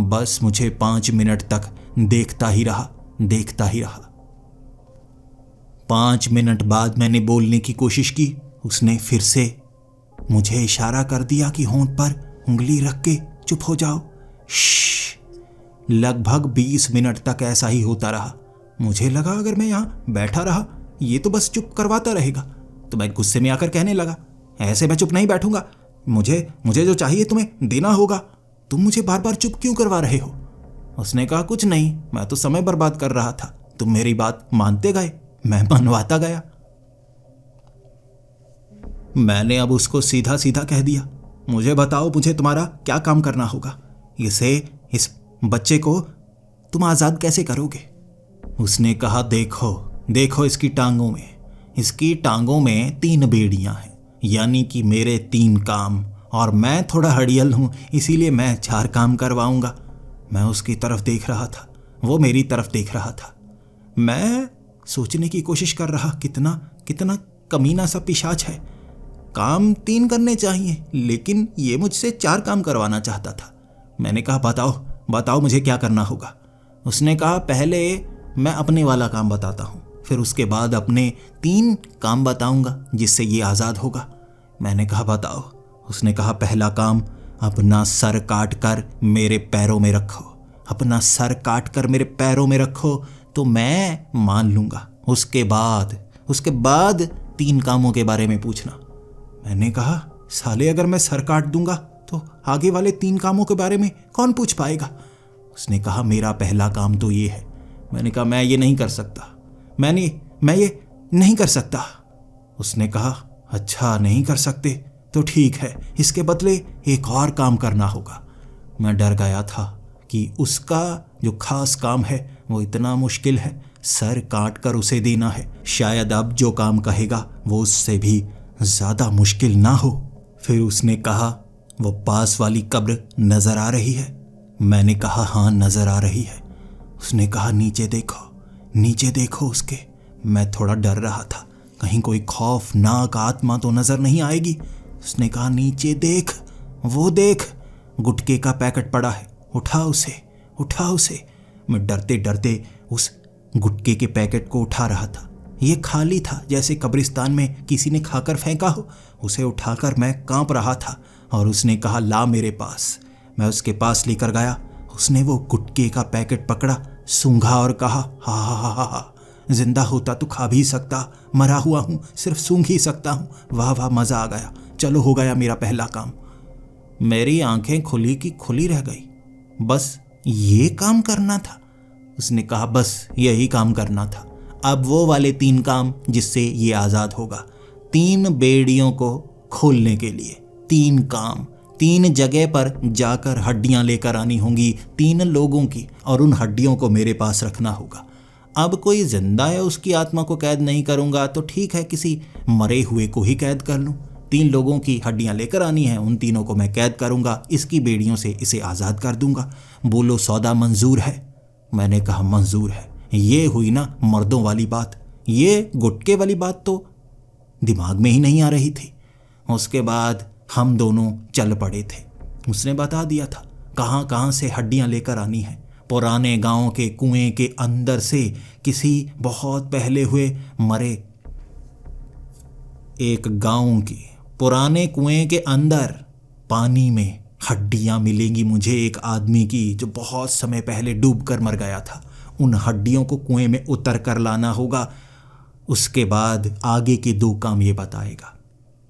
A: बस मुझे 5 मिनट तक देखता ही रहा। 5 मिनट बाद मैंने बोलने की कोशिश की। उसने फिर से मुझे इशारा कर दिया कि होंठ पर उंगली रख के चुप हो जाओ। लगभग 20 मिनट तक ऐसा ही होता रहा। मुझे लगा अगर मैं यहाँ बैठा रहा ये तो बस चुप करवाता रहेगा। तो मैं गुस्से में आकर कहने लगा ऐसे मैं चुप नहीं बैठूंगा। मुझे जो चाहिए तुम्हें देना होगा। तुम मुझे बार बार चुप क्यों करवा रहे हो? उसने कहा कुछ नहीं, मैं तो समय बर्बाद कर रहा था। तुम मेरी बात मानते गए, मैं मनवाता गया। मैंने अब उसको सीधा सीधा कह दिया मुझे बताओ मुझे तुम्हारा क्या काम करना होगा। इस बच्चे को तुम आज़ाद कैसे करोगे? उसने कहा देखो इसकी टांगों में 3 बेड़ियां हैं, यानी कि मेरे 3 काम, और मैं थोड़ा हड़ियल हूं इसीलिए मैं 4 काम करवाऊंगा। मैं उसकी तरफ देख रहा था, वो मेरी तरफ देख रहा था। मैं सोचने की कोशिश कर रहा कितना कमीना सा पिशाच है। काम 3 करने चाहिए लेकिन ये मुझसे 4 काम करवाना चाहता था। मैंने कहा बताओ मुझे क्या करना होगा। उसने कहा पहले मैं अपने वाला काम बताता हूँ, फिर उसके बाद अपने 3 काम बताऊंगा जिससे ये आज़ाद होगा। मैंने कहा बताओ। उसने कहा पहला काम, अपना सर काट कर मेरे पैरों में रखो। अपना सर काट कर मेरे पैरों में रखो तो मैं मान लूँगा। उसके बाद 3 कामों के बारे में पूछना। मैंने कहा साले अगर मैं सर काट दूंगा तो आगे वाले 3 कामों के बारे में कौन पूछ पाएगा। उसने कहा मेरा पहला काम तो ये है। मैंने कहा मैं ये नहीं कर सकता, मैं ये नहीं कर सकता। उसने कहा अच्छा नहीं कर सकते तो ठीक है, इसके बदले एक और काम करना होगा। मैं डर गया था कि उसका जो खास काम है वो इतना मुश्किल है, सर काट कर उसे देना है। शायद अब जो काम कहेगा वो उससे भी ज़्यादा मुश्किल ना हो। फिर उसने कहा वो पास वाली कब्र नज़र आ रही है। मैंने कहा हाँ नज़र आ रही है। उसने कहा नीचे देखो उसके। मैं थोड़ा डर रहा था कहीं कोई खौफनाक आत्मा तो नज़र नहीं आएगी। उसने कहा नीचे देख, वो देख, गुटके का पैकेट पड़ा है, उठा उसे। मैं डरते डरते उस गुटके के पैकेट को उठा रहा था। ये खाली था, जैसे कब्रिस्तान में किसी ने खाकर फेंका हो। उसे उठाकर मैं कांप रहा था और उसने कहा ला मेरे पास। मैं उसके पास लेकर गया। उसने वो गुटके का पैकेट पकड़ा, सूंघा और कहा हा, जिंदा होता तो खा भी सकता, मरा हुआ हूँ सिर्फ सूंघ ही सकता हूँ। वाह मज़ा आ गया, चलो हो गया मेरा पहला काम। मेरी आंखें खुली की खुली रह गई। बस ये काम करना था। उसने कहा बस यही काम करना था। अब वो वाले 3 काम जिससे ये आज़ाद होगा। 3 बेड़ियों को खोलने के लिए 3 काम, 3 जगह पर जाकर हड्डियां लेकर आनी होंगी 3 लोगों की, और उन हड्डियों को मेरे पास रखना होगा। अब कोई जिंदा है उसकी आत्मा को कैद नहीं करूंगा तो ठीक है, किसी मरे हुए को ही कैद कर लूं। 3 लोगों की हड्डियां लेकर आनी है, उन तीनों को मैं कैद करूंगा, इसकी बेड़ियों से इसे आज़ाद कर दूंगा। बोलो सौदा मंजूर है? मैंने कहा मंजूर है। ये हुई ना मर्दों वाली बात। ये गुटके वाली बात तो दिमाग में ही नहीं आ रही थी। उसके बाद हम दोनों चल पड़े थे। उसने बता दिया था कहाँ कहाँ से हड्डियाँ लेकर आनी है। पुराने गांव के कुएं के अंदर से किसी बहुत पहले हुए मरे एक गांव के पुराने कुएं के अंदर पानी में हड्डियाँ मिलेंगी मुझे एक आदमी की जो बहुत समय पहले डूबकर मर गया था। उन हड्डियों को कुएं में उतर कर लाना होगा। उसके बाद आगे के 2 काम ये बताएगा।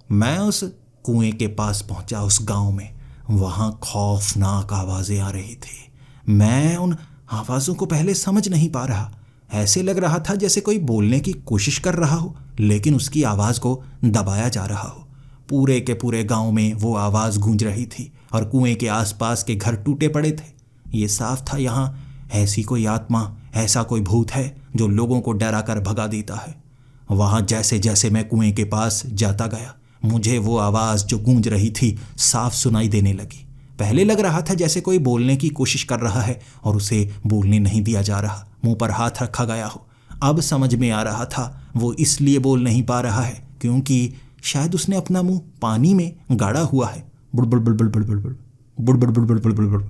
A: मैं उस कुएं के पास पहुंचा उस गांव में। वहां खौफनाक आवाज़ें आ रही थी। मैं उन आवाज़ों को पहले समझ नहीं पा रहा। ऐसे लग रहा था जैसे कोई बोलने की कोशिश कर रहा हो लेकिन उसकी आवाज़ को दबाया जा रहा हो। पूरे के पूरे गांव में वो आवाज़ गूंज रही थी और कुएं के आसपास के घर टूटे पड़े थे। ये साफ था यहाँ ऐसी कोई आत्मा, ऐसा कोई भूत है जो लोगों को डरा कर भगा देता है। वहाँ जैसे जैसे मैं कुएं के पास जाता गया मुझे वो आवाज़ जो गूंज रही थी साफ सुनाई देने लगी। पहले लग रहा था जैसे कोई बोलने की कोशिश कर रहा है और उसे बोलने नहीं दिया जा रहा, मुंह पर हाथ रखा गया हो। अब समझ में आ रहा था वो इसलिए बोल नहीं पा रहा है क्योंकि शायद उसने अपना मुंह पानी में गाड़ा हुआ है। बुड़बुड़ बुड़बुड़ बुड़बुड़ बुड़बुड़ बुड़बुड़ बुड़बुड़ बुड़बुड़।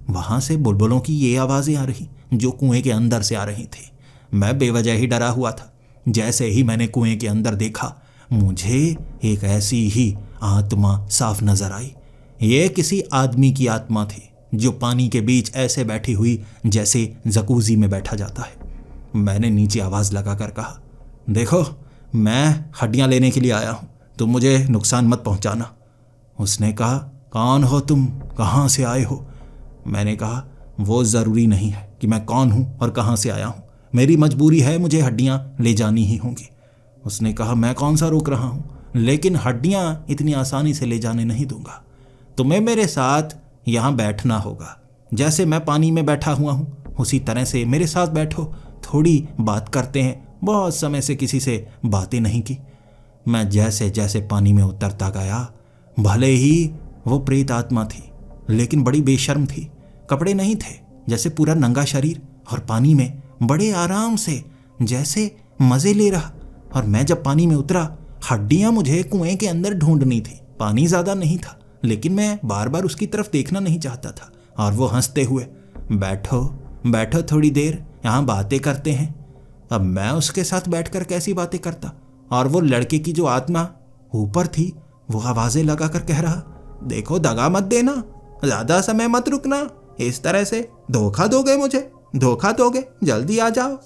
A: वहाँ से बुलबुलों की ये आवाज़ें आ रही जो कुएं के अंदर से आ रही थी। मैं बेवजह ही डरा हुआ था। जैसे ही मैंने कुएं के अंदर देखा मुझे एक ऐसी ही आत्मा साफ नजर आई। ये किसी आदमी की आत्मा थी जो पानी के बीच ऐसे बैठी हुई जैसे जकूजी में बैठा जाता है। मैंने नीचे आवाज़ लगाकर कहा देखो मैं हड्डियाँ लेने के लिए आया हूँ, तुम मुझे नुकसान मत पहुँचाना। उसने कहा कौन हो तुम, कहाँ से आए हो? मैंने कहा वो ज़रूरी नहीं है कि मैं कौन हूँ और कहाँ से आया हूँ, मेरी मजबूरी है, मुझे हड्डियाँ ले जानी ही होंगी। उसने कहा मैं कौन सा रोक रहा हूँ, लेकिन हड्डियाँ इतनी आसानी से ले जाने नहीं दूंगा। तुम्हें मेरे साथ यहाँ बैठना होगा। जैसे मैं पानी में बैठा हुआ हूँ उसी तरह से मेरे साथ बैठो, थोड़ी बात करते हैं। बहुत समय से किसी से बातें नहीं की। मैं जैसे जैसे पानी में उतरता गया, भले ही वो प्रेत आत्मा थी लेकिन बड़ी बेशर्म थी। कपड़े नहीं थे, जैसे पूरा नंगा शरीर, और पानी में बड़े आराम से जैसे मज़े ले रहा। और मैं जब पानी में उतरा, हड्डियाँ मुझे कुएं के अंदर ढूंढनी थी। पानी ज़्यादा नहीं था लेकिन मैं बार बार उसकी तरफ देखना नहीं चाहता था। और वो हंसते हुए बैठो बैठो थोड़ी देर यहाँ बातें करते हैं। अब मैं उसके साथ बैठकर कैसी बातें करता। और वो लड़के की जो आत्मा ऊपर थी वो आवाजें लगाकर कह रहा, देखो दगा मत देना, ज्यादा समय मत रुकना, इस तरह से धोखा दोगे, मुझे धोखा दोगे, जल्दी आ जाओ।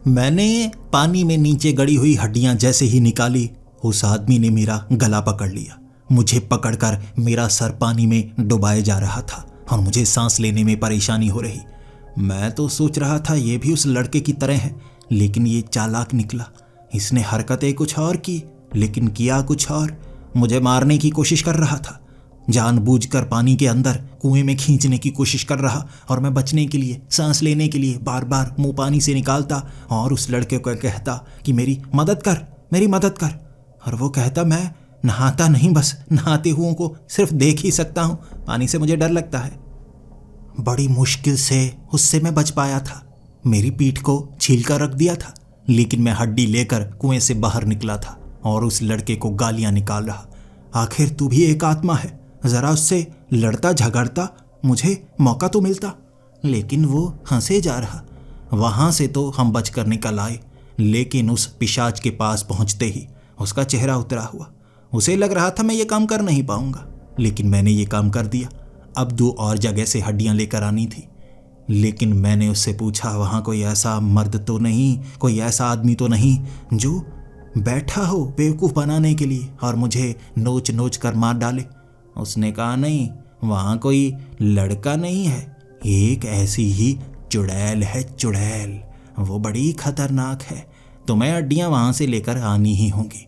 A: मैंने पानी में नीचे गड़ी हुई हड्डियां जैसे ही निकाली, उस आदमी ने मेरा गला पकड़ लिया। मुझे पकड़कर मेरा सर पानी में डुबाए जा रहा था और मुझे सांस लेने में परेशानी हो रही। मैं तो सोच रहा था ये भी उस लड़के की तरह है, लेकिन ये चालाक निकला। इसने हरकतें कुछ और की, लेकिन किया कुछ और। मुझे मारने की कोशिश कर रहा था, जानबूझकर पानी के अंदर कुएं में खींचने की कोशिश कर रहा, और मैं बचने के लिए, सांस लेने के लिए बार बार मुंह पानी से निकालता और उस लड़के को कहता कि मेरी मदद कर, मेरी मदद कर। और वो कहता, मैं नहाता नहीं, बस नहाते हुओं को सिर्फ देख ही सकता हूँ, पानी से मुझे डर लगता है। बड़ी मुश्किल से उससे मैं बच पाया था। मेरी पीठ को छीलकर रख दिया था, लेकिन मैं हड्डी लेकर कुएं से बाहर निकला था और उस लड़के को गालियां निकाल रहा। आखिर तू भी एक आत्मा है, जरा उससे लड़ता झगड़ता, मुझे मौका तो मिलता। लेकिन वो हंसे जा रहा। वहां से तो हम बचकर निकल आए, लेकिन उस पिशाच के पास पहुंचते ही उसका चेहरा उतरा हुआ। उसे लग रहा था मैं ये काम कर नहीं पाऊंगा, लेकिन मैंने ये काम कर दिया। अब 2 और जगह से हड्डियां लेकर आनी थी, लेकिन मैंने उससे पूछा, वहां कोई ऐसा मर्द तो नहीं, कोई ऐसा आदमी तो नहीं जो बैठा हो बेवकूफ़ बनाने के लिए और मुझे नोच नोच कर मार डाले। उसने कहा, नहीं, वहाँ कोई लड़का नहीं है, एक ऐसी ही चुड़ैल है, चुड़ैल, वो बड़ी खतरनाक है, तुम्हें हड्डियाँ वहाँ से लेकर आनी ही होंगी।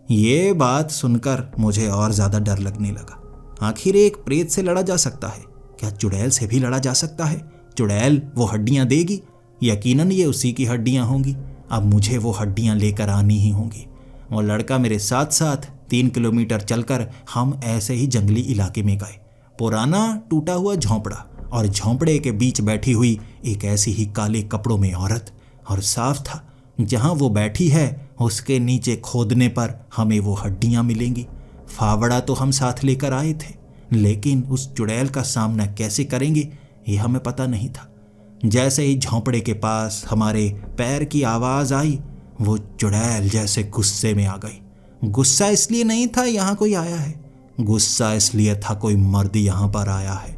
A: ये बात सुनकर मुझे और ज़्यादा डर लगने लगा। आखिर एक प्रेत से लड़ा जा सकता है, क्या चुड़ैल से भी लड़ा जा सकता है? चुड़ैल वो हड्डियाँ देगी, यकीनन ये उसी की हड्डियाँ होंगी। अब मुझे वो हड्डियाँ लेकर आनी ही होंगी। वो लड़का मेरे साथ साथ 3 किलोमीटर चलकर हम ऐसे ही जंगली इलाके में गए। पुराना टूटा हुआ झोंपड़ा, और झोंपड़े के बीच बैठी हुई एक ऐसी ही काले कपड़ों में औरत, और साफ था जहाँ वो बैठी है उसके नीचे खोदने पर हमें वो हड्डियाँ मिलेंगी। फावड़ा तो हम साथ लेकर आए थे, लेकिन उस चुड़ैल का सामना कैसे करेंगे ये हमें पता नहीं था। जैसे ही झोंपड़े के पास हमारे पैर की आवाज़ आई, वो चुड़ैल जैसे गुस्से में आ गई। गुस्सा इसलिए नहीं था यहाँ कोई आया है, गुस्सा इसलिए था कोई मर्द यहाँ पर आया है।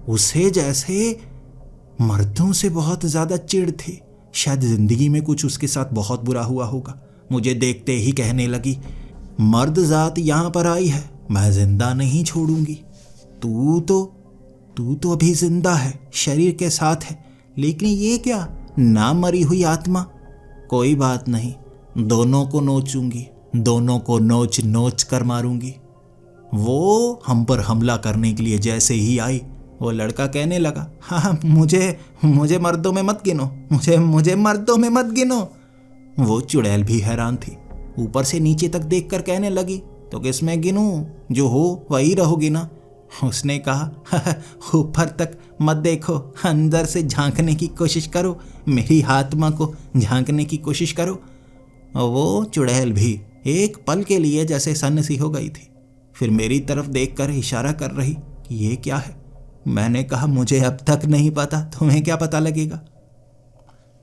A: उसे जैसे मर्दों से बहुत ज़्यादा चिढ़ थी, शायद ज़िंदगी में कुछ उसके साथ बहुत बुरा हुआ होगा। मुझे देखते ही कहने लगी, मर्द ज़ात यहाँ पर आई है, मैं जिंदा नहीं छोड़ूंगी। तू तो अभी जिंदा है, शरीर के साथ है, लेकिन ये क्या, ना मरी हुई आत्मा। कोई बात नहीं, दोनों को नोचूंगी, दोनों को नोच नोच कर मारूंगी। वो हम पर हमला करने के लिए जैसे ही आई, वो लड़का कहने लगा, हाँ, मुझे मर्दों में मत गिनो, मुझे मर्दों में मत गिनो। वो चुड़ैल भी हैरान थी, ऊपर से नीचे तक देखकर कहने लगी, तो किसमें गिनूं, जो हो वही रहोगी ना। उसने कहा, ऊपर तक मत देखो, अंदर से झांकने की कोशिश करो, मेरी आत्मा को झांकने की कोशिश करो। वो चुड़ैल भी एक पल के लिए जैसे सन्न सी हो गई थी, फिर मेरी तरफ देखकर इशारा कर रही कि ये क्या है। मैंने कहा, मुझे अब तक नहीं पता, तुम्हें क्या पता लगेगा।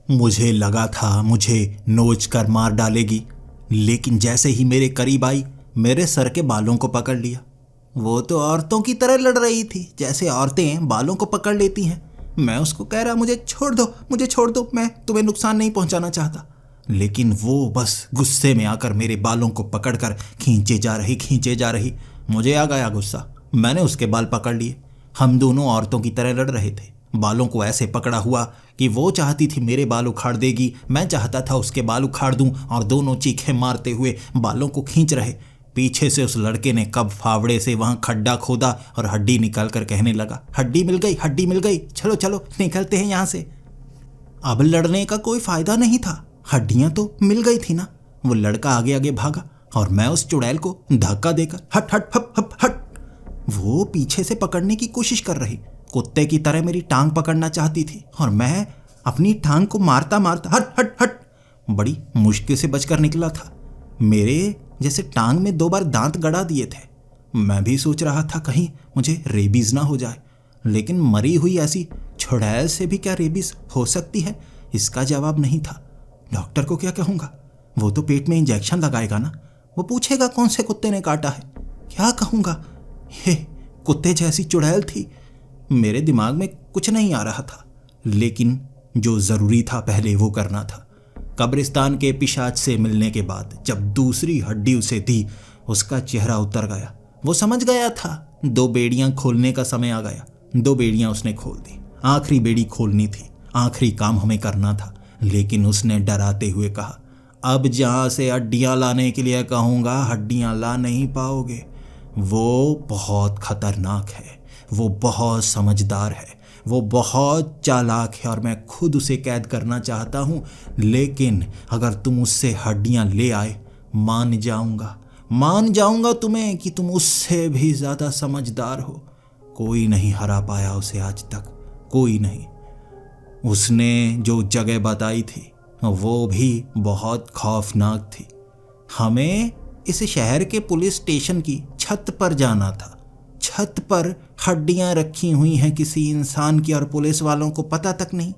A: मुझे लगा था मुझे नोच कर मार डालेगी, लेकिन जैसे ही मेरे करीब आई, मेरे सर के बालों को पकड़ लिया। वो तो औरतों की तरह लड़ रही थी, जैसे औरतें बालों को पकड़ लेती हैं। मैं उसको कह रहा, मुझे छोड़ दो, मैं तुम्हें नुकसान नहीं पहुंचाना चाहता। लेकिन वो बस गुस्से में आकर मेरे बालों को पकड़कर खींचे जा रही। मुझे आ गया गुस्सा, मैंने उसके बाल पकड़ लिए। हम दोनों औरतों की तरह लड़ रहे थे, बालों को ऐसे पकड़ा हुआ कि वो चाहती थी मेरे बाल उखाड़ देगी, मैं चाहता था उसके बाल उखाड़ दूं, और दोनों चीखें मारते हुए बालों को खींच रहे। पीछे से उस लड़के ने कब फावड़े से वहां खड्डा खोदा और हड्डी निकाल कर कहने लगा, हड्डी मिल गई, चलो निकलते हैं यहाँ से। अब लड़ने का कोई फायदा नहीं था, हड्डियां तो मिल गई थी ना। वो लड़का आगे आगे भागा और मैं उस चुड़ैल को धक्का देकर हट। वो पीछे से पकड़ने की कोशिश कर रही, कुत्ते की तरह मेरी टांग पकड़ना चाहती थी, और मैं अपनी टांग को मारता हट। बड़ी मुश्किल से बचकर निकला था। मेरे जैसे टांग में 2 बार दांत गड़ा दिए थे। मैं भी सोच रहा था कहीं मुझे रेबीज ना हो जाए, लेकिन मरी हुई ऐसी चुड़ैल से भी क्या रेबीज हो सकती है, इसका जवाब नहीं था। डॉक्टर को क्या कहूँगा, वो तो पेट में इंजेक्शन लगाएगा ना, वो पूछेगा कौन से कुत्ते ने काटा है। क्या कहूँगा, ये कुत्ते जैसी चुड़ैल थी। मेरे दिमाग में कुछ नहीं आ रहा था, लेकिन जो ज़रूरी था पहले वो करना था। कब्रिस्तान के पिशाच से मिलने के बाद जब दूसरी हड्डी उसे दी, उसका चेहरा उतर गया। वो समझ गया था 2 बेड़ियां खोलने का समय आ गया। 2 बेड़ियां उसने खोल दी। आखिरी बेड़ी खोलनी थी, आखिरी काम हमें करना था। लेकिन उसने डराते हुए कहा, अब जहाँ से हड्डियाँ लाने के लिए कहूँगा हड्डियाँ ला नहीं पाओगे। वो बहुत खतरनाक है, वो बहुत समझदार है, वो बहुत चालाक है और मैं खुद उसे कैद करना चाहता हूँ। लेकिन अगर तुम उससे हड्डियाँ ले आए, मान जाऊँगा तुम्हें कि तुम उससे भी ज़्यादा समझदार हो। कोई नहीं हरा पाया उसे आज तक, कोई नहीं। उसने जो जगह बताई थी वो भी बहुत खौफनाक थी। हमें इस शहर के पुलिस स्टेशन की छत पर जाना था। छत पर हड्डियां रखी हुई हैं किसी इंसान की और पुलिस वालों को पता तक नहीं।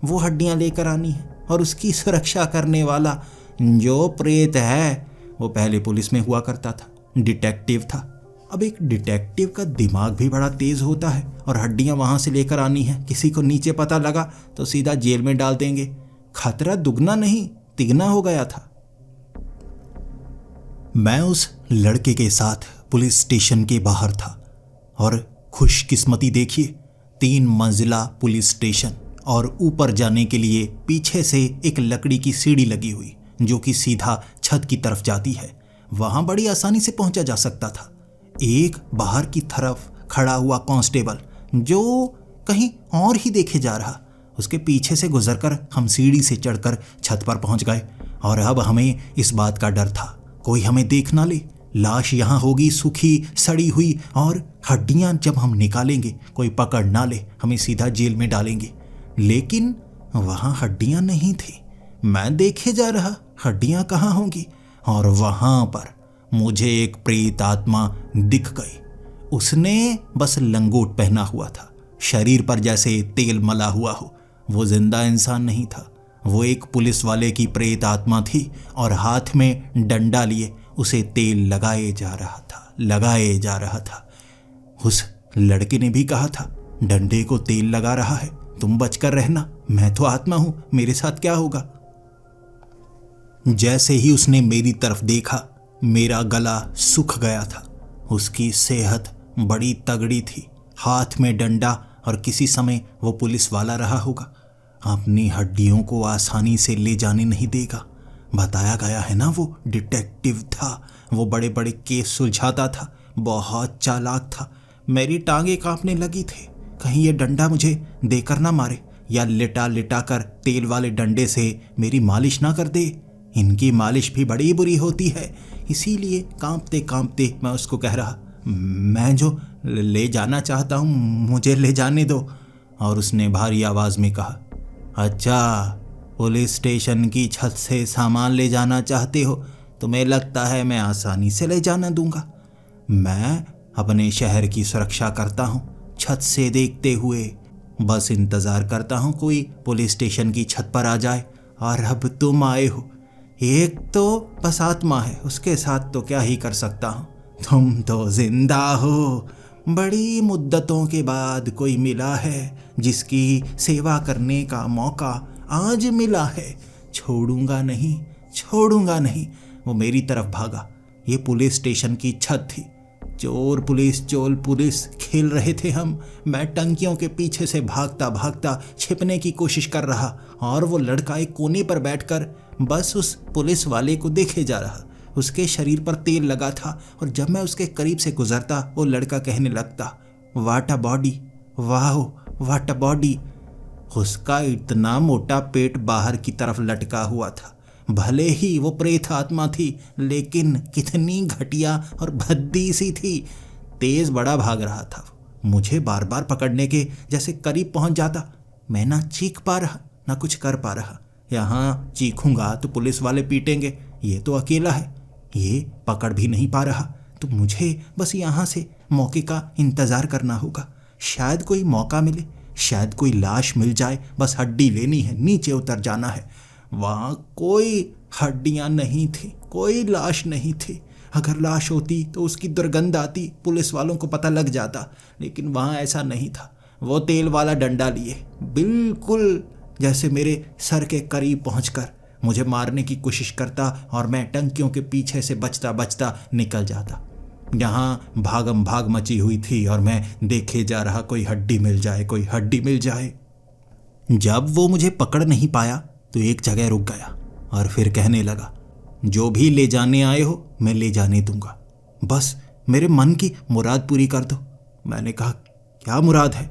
A: वो हड्डियां लेकर आनी है और उसकी सुरक्षा करने वाला जो प्रेत है वो पहले पुलिस में हुआ करता था, डिटेक्टिव था। अब एक डिटेक्टिव का दिमाग भी बड़ा तेज होता है और हड्डियां वहां से लेकर आनी है। किसी को नीचे पता लगा तो सीधा जेल में डाल देंगे। खतरा दुगना नहीं तिगना हो गया था। मैं उस लड़के के साथ पुलिस स्टेशन के बाहर था और खुशकिस्मती देखिए 3 मंजिला पुलिस स्टेशन और ऊपर जाने के लिए पीछे से एक लकड़ी की सीढ़ी लगी हुई जो कि सीधा छत की तरफ जाती है। वहां बड़ी आसानी से पहुंचा जा सकता था। एक बाहर की तरफ खड़ा हुआ कांस्टेबल जो कहीं और ही देखे जा रहा, उसके पीछे से गुजरकर हम सीढ़ी से चढ़कर छत पर पहुंच गए। और अब हमें इस बात का डर था कोई हमें देख ना ले। लाश यहाँ होगी सूखी सड़ी हुई और हड्डियां जब हम निकालेंगे कोई पकड़ ना ले, हमें सीधा जेल में डालेंगे। लेकिन वहाँ हड्डियां नहीं थी। मैं देखे जा रहा हड्डियां कहाँ होंगी, और वहाँ पर मुझे एक प्रेत आत्मा दिख गई। उसने बस लंगोट पहना हुआ था, शरीर पर जैसे तेल मला हुआ हो। वो जिंदा इंसान नहीं था, वो एक पुलिस वाले की प्रेत आत्मा थी और हाथ में डंडा लिए उसे तेल लगाए जा रहा था। उस लड़के ने भी कहा था डंडे को तेल लगा रहा है, तुम बचकर रहना, मैं तो आत्मा हूं, मेरे साथ क्या होगा। जैसे ही उसने मेरी तरफ देखा मेरा गला सूख गया था। उसकी सेहत बड़ी तगड़ी थी, हाथ में डंडा, और किसी समय वो पुलिस वाला रहा होगा। अपनी हड्डियों को आसानी से ले जाने नहीं देगा। बताया गया है ना वो डिटेक्टिव था, वो बड़े बड़े केस सुलझाता था, बहुत चालाक था। मेरी टांगें कांपने लगी थी, कहीं ये डंडा मुझे देकर ना मारे या लिटा लिटा कर तेल वाले डंडे से मेरी मालिश ना कर दे। इनकी मालिश भी बड़ी बुरी होती है। इसीलिए कांपते कांपते मैं उसको कह रहा, मैं जो ले जाना चाहता हूँ मुझे ले जाने दो। और उसने भारी आवाज़ में कहा, अच्छा, पुलिस स्टेशन की छत से सामान ले जाना चाहते हो? तुम्हें लगता है मैं आसानी से ले जाना दूंगा? मैं अपने शहर की सुरक्षा करता हूँ छत से देखते हुए, बस इंतज़ार करता हूँ कोई पुलिस स्टेशन की छत पर आ जाए। और अब तुम आए हो। एक तो बस आत्मा है, उसके साथ तो क्या ही कर सकता हूँ। तुम तो जिंदा हो, बड़ी मुद्दतों के बाद कोई मिला है जिसकी सेवा करने का मौका आज मिला है। छोड़ूंगा नहीं। वो मेरी तरफ भागा। ये पुलिस स्टेशन की छत थी। चोर पुलिस खेल रहे थे हम। मैं टंकियों के पीछे से भागता भागता छिपने की कोशिश कर रहा और वो लड़का एक कोने पर बैठकर बस उस पुलिस वाले को देखे जा रहा। उसके शरीर पर तेल लगा था और जब मैं उसके करीब से गुजरता वो लड़का कहने लगता, व्हाट अ बॉडी, वाह व्हाट अ बॉडी। उसका इतना मोटा पेट बाहर की तरफ लटका हुआ था। भले ही वो प्रेत आत्मा थी, लेकिन कितनी घटिया और भद्दी सी थी। तेज बड़ा भाग रहा था, मुझे बार बार पकड़ने के जैसे करीब पहुंच जाता। मैं ना चीख पा रहा ना कुछ कर पा रहा। यहाँ चीखूंगा तो पुलिस वाले पीटेंगे, ये तो अकेला है, ये पकड़ भी नहीं पा रहा। तो मुझे बस यहाँ से मौके का इंतज़ार करना होगा, शायद कोई मौका मिले। शायद कोई लाश मिल जाए, बस हड्डी लेनी है, नीचे उतर जाना है। वहाँ कोई हड्डियाँ नहीं थी, कोई लाश नहीं थी। अगर लाश होती तो उसकी दुर्गंध आती, पुलिस वालों को पता लग जाता, लेकिन वहाँ ऐसा नहीं था। वो तेल वाला डंडा लिए बिल्कुल जैसे मेरे सर के करीब पहुंचकर मुझे मारने की कोशिश करता और मैं टंकियों के पीछे से बचता बचता निकल जाता। यहाँ भागम भाग मची हुई थी और मैं देखे जा रहा, कोई हड्डी मिल जाए, कोई हड्डी मिल जाए। जब वो मुझे पकड़ नहीं पाया तो एक जगह रुक गया और फिर कहने लगा, जो भी ले जाने आए हो मैं ले जाने दूंगा, बस मेरे मन की मुराद पूरी कर दो। मैंने कहा, क्या मुराद है?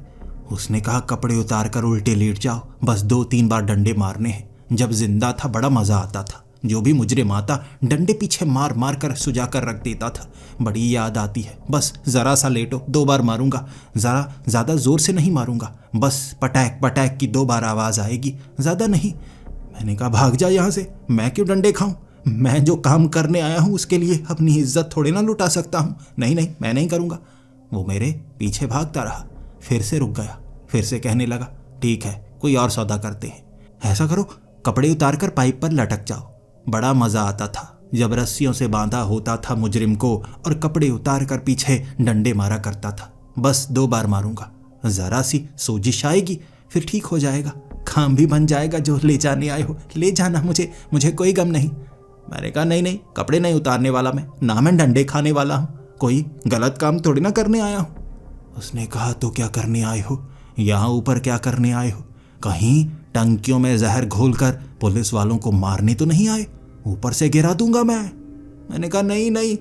A: उसने कहा, कपड़े उतार कर उल्टे लेट जाओ, बस 2-3 बार डंडे मारने हैं। जब जिंदा था बड़ा मज़ा आता था, जो भी मुजरिम आता डंडे पीछे मार मार कर सुजा कर रख देता था। बड़ी याद आती है। बस ज़रा सा लेटो, 2 बार मारूंगा, ज़्यादा ज़ोर से नहीं मारूंगा, बस पटैक पटैक की 2 बार आवाज़ आएगी, ज़्यादा नहीं। मैंने कहा, भाग जा यहाँ से, मैं क्यों डंडे खाऊं? मैं जो काम करने आया हूँ उसके लिए अपनी इज्जत थोड़ी ना लुटा सकता हूँ। नहीं, मैं नहीं करूँगा। वो मेरे पीछे भागता रहा, फिर से रुक गया, फिर से कहने लगा, ठीक है, कोई और सौदा करते हैं। ऐसा करो, कपड़े उतार कर पाइप पर लटक जाओ। बड़ा मज़ा आता था जब रस्सियों से बांधा होता था मुजरिम को और कपड़े उतार कर पीछे डंडे मारा करता था। बस 2 बार मारूंगा, ज़रा सी सोजिश आएगी, फिर ठीक हो जाएगा, काम भी बन जाएगा। जो ले जाने आए हो ले जाना, मुझे कोई गम नहीं। मैंने कहा, नहीं, कपड़े नहीं उतारने वाला मैं, ना मैं डंडे खाने वाला हूँ, कोई गलत काम थोड़ी ना करने आया हूँ। उसने कहा, तो क्या करने आए हो? यहाँ ऊपर क्या करने आए हो? कहीं टंकियों में जहर घोलकर पुलिस वालों को मारने तो नहीं आए? ऊपर से गिरा दूंगा मैं। मैंने कहा, नहीं,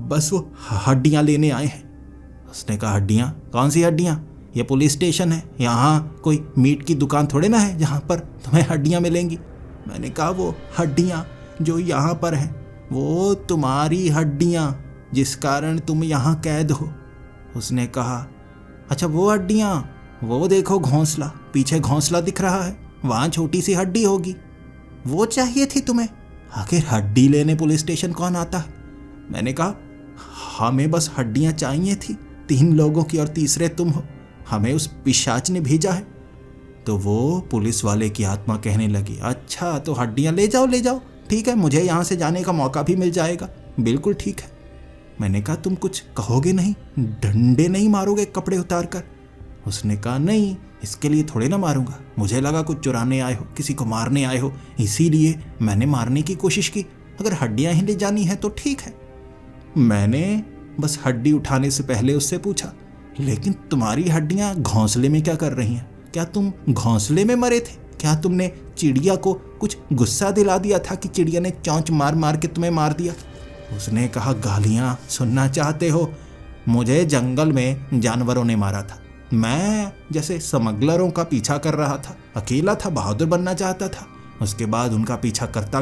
A: बस वो हड्डियाँ लेने आए हैं। उसने कहा, हड्डियाँ? कौन सी हड्डियाँ? ये पुलिस स्टेशन है, यहाँ कोई मीट की दुकान थोड़े ना है जहाँ पर तुम्हें हड्डियाँ मिलेंगी। मैंने कहा, वो हड्डियाँ जो यहाँ पर हैं, वो तुम्हारी हड्डियाँ जिस कारण तुम यहाँ कैद हो। उसने कहा, अच्छा वो हड्डियाँ, वो देखो घोंसला, पीछे घोंसला दिख रहा है, वहाँ छोटी सी हड्डी होगी, वो चाहिए थी तुम्हें। आखिर हड्डी लेने पुलिस स्टेशन कौन आता है? मैंने कहा, हमें बस हड्डियाँ चाहिए थी, 3 लोगों की और तीसरे तुम हो, हमें उस पिशाच ने भेजा है। तो वो पुलिस वाले की आत्मा कहने लगी, अच्छा तो हड्डियाँ ले जाओ, ठीक है, मुझे यहाँ से जाने का मौका भी मिल जाएगा, बिल्कुल ठीक है। मैंने कहा, तुम कुछ कहोगे नहीं? डंडे नहीं मारोगे कपड़े उतार कर? उसने कहा, नहीं, इसके लिए थोड़े ना मारूंगा, मुझे लगा कुछ चुराने आए हो, किसी को मारने आए हो, इसीलिए मैंने मारने की कोशिश की। अगर हड्डियां ही ले जानी है तो ठीक है। मैंने बस हड्डी उठाने से पहले उससे पूछा, लेकिन तुम्हारी हड्डियां घोंसले में क्या कर रही हैं? क्या तुम घोंसले में मरे थे? क्या तुमने चिड़िया को कुछ गुस्सा दिला दिया था कि चिड़िया ने चोंच मार मार के तुम्हें मार दिया? उसने कहा, गालियां सुनना चाहते हो? मुझे जंगल में जानवरों ने मारा था, मैं जैसे स्मगलरों का पीछा कर रहा था, अकेला था, बहादुर बनना चाहता था। उसके बाद उनका पीछा करता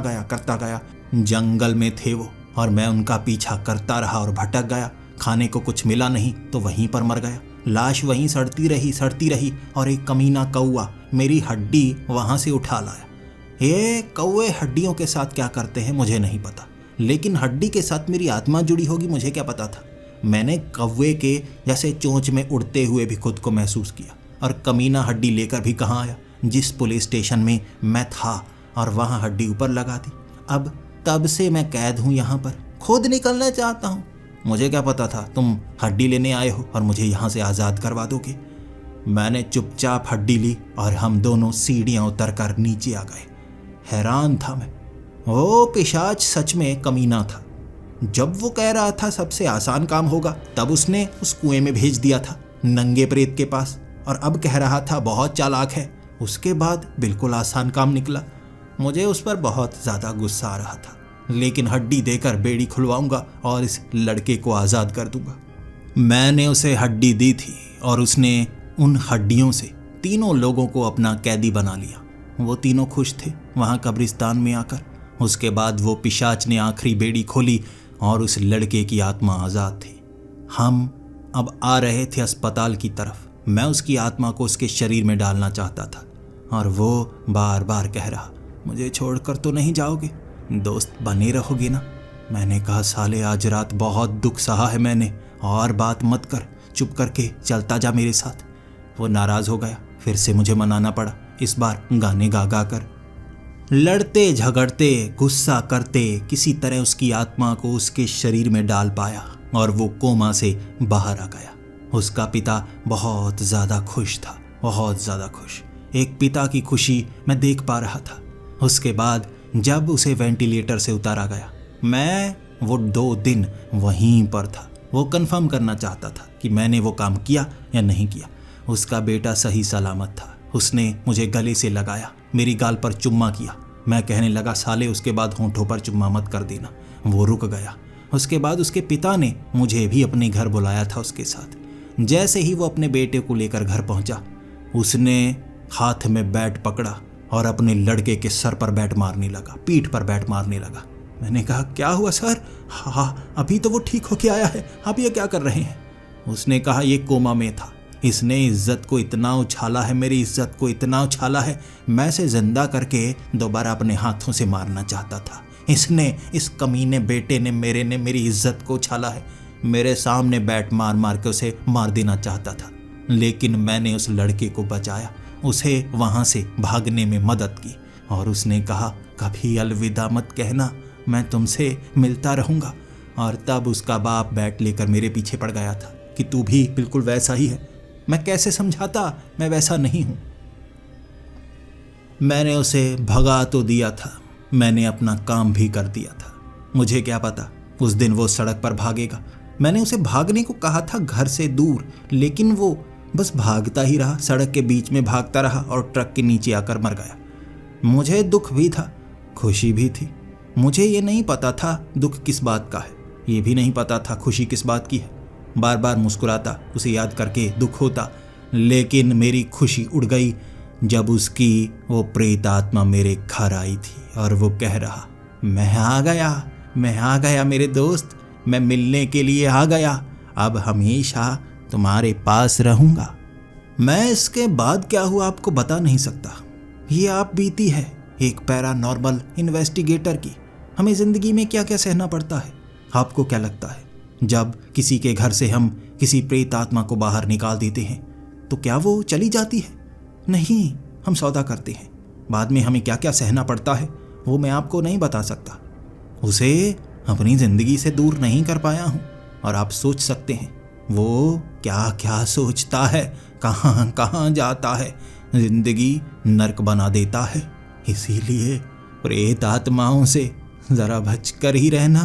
A: गया। जंगल में थे वो और मैं उनका पीछा करता रहा और भटक गया। खाने को कुछ मिला नहीं तो वहीं पर मर गया। लाश वहीं सड़ती रही और एक कमीना कौआ मेरी हड्डी वहां से उठा लाया। ये कौवे हड्डियों के साथ क्या करते हैं मुझे नहीं पता, लेकिन हड्डी के साथ मेरी आत्मा जुड़ी होगी मुझे क्या पता था। मैंने कौवे के जैसे चोंच में उड़ते हुए भी खुद को महसूस किया और कमीना हड्डी लेकर भी कहाँ आया? जिस पुलिस स्टेशन में मैं था, और वहाँ हड्डी ऊपर लगा दी। अब तब से मैं कैद हूँ यहाँ पर, खुद निकलना चाहता हूँ। मुझे क्या पता था तुम हड्डी लेने आए हो और मुझे यहाँ से आज़ाद करवा दोगे। मैंने चुपचाप हड्डी ली और हम दोनों सीढ़ियाँ उतर कर नीचे आ गए। हैरान था मैं, वो पिशाच सच में कमीना था। जब वो कह रहा था सबसे आसान काम होगा, तब उसने उस कुएं में भेज दिया था नंगे प्रेत के पास, और अब कह रहा था बहुत चालाक है। उसके बाद बिल्कुल आसान काम निकला। मुझे उस पर बहुत ज़्यादा गुस्सा आ रहा था, लेकिन हड्डी देकर बेड़ी खुलवाऊंगा और इस लड़के को आज़ाद कर दूंगा। मैंने उसे हड्डी दी थी और उसने उन हड्डियों से तीनों लोगों को अपना कैदी बना लिया। वो तीनों खुश थे वहाँ कब्रिस्तान में आकर। उसके बाद वो पिशाच ने आखिरी बेड़ी खोली और उस लड़के की आत्मा आज़ाद थी। हम अब आ रहे थे अस्पताल की तरफ। मैं उसकी आत्मा को उसके शरीर में डालना चाहता था और वो बार बार कह रहा, मुझे छोड़कर तो नहीं जाओगे, दोस्त बने रहोगे ना। मैंने कहा, साले आज रात बहुत दुख सहा है मैंने, और बात मत कर, चुप करके चलता जा मेरे साथ। वो नाराज हो गया। फिर से मुझे मनाना पड़ा, इस बार गाने गा गा कर। लड़ते झगड़ते गुस्सा करते किसी तरह उसकी आत्मा को उसके शरीर में डाल पाया और वो कोमा से बाहर आ गया। उसका पिता बहुत ज़्यादा खुश था, बहुत ज़्यादा खुश। एक पिता की खुशी मैं देख पा रहा था। उसके बाद जब उसे वेंटिलेटर से उतारा गया, मैं वो 2 दिन वहीं पर था। वो कंफर्म करना चाहता था कि मैंने वो काम किया या नहीं किया। उसका बेटा सही सलामत था। उसने मुझे गले से लगाया, मेरी गाल पर चुम्मा किया। मैं कहने लगा, साले उसके बाद होंठों पर चुम्मा मत कर देना। वो रुक गया। उसके बाद उसके पिता ने मुझे भी अपने घर बुलाया था उसके साथ। जैसे ही वो अपने बेटे को लेकर घर पहुंचा, उसने हाथ में बैट पकड़ा और अपने लड़के के सर पर बैट मारने लगा, पीठ पर बैट मारने लगा। मैंने कहा, क्या हुआ सर? हाँ, अभी तो वो ठीक होके आया है, आप ये क्या कर रहे हैं? उसने कहा, ये कोमा में था। इसने इज्जत को इतना उछाला है, मेरी इज्जत को इतना उछाला है, मैं इसे जिंदा करके दोबारा अपने हाथों से मारना चाहता था। इसने, इस कमीने बेटे ने मेरी इज्जत को उछाला है। मेरे सामने बैट मार मार के उसे मार देना चाहता था, लेकिन मैंने उस लड़के को बचाया, उसे वहाँ से भागने में मदद की। और उसने कहा, कभी अलविदा मत कहना, मैं तुमसे मिलता रहूँगा। और तब उसका बाप बैट लेकर मेरे पीछे पड़ गया था कि तू भी बिल्कुल वैसा ही है। मैं कैसे समझाता, मैं वैसा नहीं हूँ। मैंने उसे भगा तो दिया था, मैंने अपना काम भी कर दिया था। मुझे क्या पता उस दिन वो सड़क पर भागेगा। मैंने उसे भागने को कहा था घर से दूर, लेकिन वो बस भागता ही रहा, सड़क के बीच में भागता रहा और ट्रक के नीचे आकर मर गया। मुझे दुख भी था, खुशी भी थी। मुझे ये नहीं पता था दुख किस बात का है, ये भी नहीं पता था खुशी किस बात की है। बार बार मुस्कुराता, उसे याद करके दुख होता, लेकिन मेरी खुशी उड़ गई जब उसकी वो प्रेत आत्मा मेरे घर आई थी और वो कह रहा, मैं आ गया मेरे दोस्त, मैं मिलने के लिए आ गया, अब हमेशा तुम्हारे पास रहूँगा। मैं इसके बाद क्या हुआ आपको बता नहीं सकता। ये आप बीती है एक पैरानॉर्मल इन्वेस्टिगेटर की। हमें ज़िंदगी में क्या क्या सहना पड़ता है। आपको क्या लगता है जब किसी के घर से हम किसी प्रेत आत्मा को बाहर निकाल देते हैं तो क्या वो चली जाती है? नहीं, हम सौदा करते हैं। बाद में हमें क्या क्या सहना पड़ता है वो मैं आपको नहीं बता सकता। उसे अपनी ज़िंदगी से दूर नहीं कर पाया हूँ। और आप सोच सकते हैं वो क्या क्या सोचता है, कहाँ कहाँ जाता है, ज़िंदगी नर्क बना देता है। इसीलिए प्रेत आत्माओं से ज़रा बच कर ही रहना।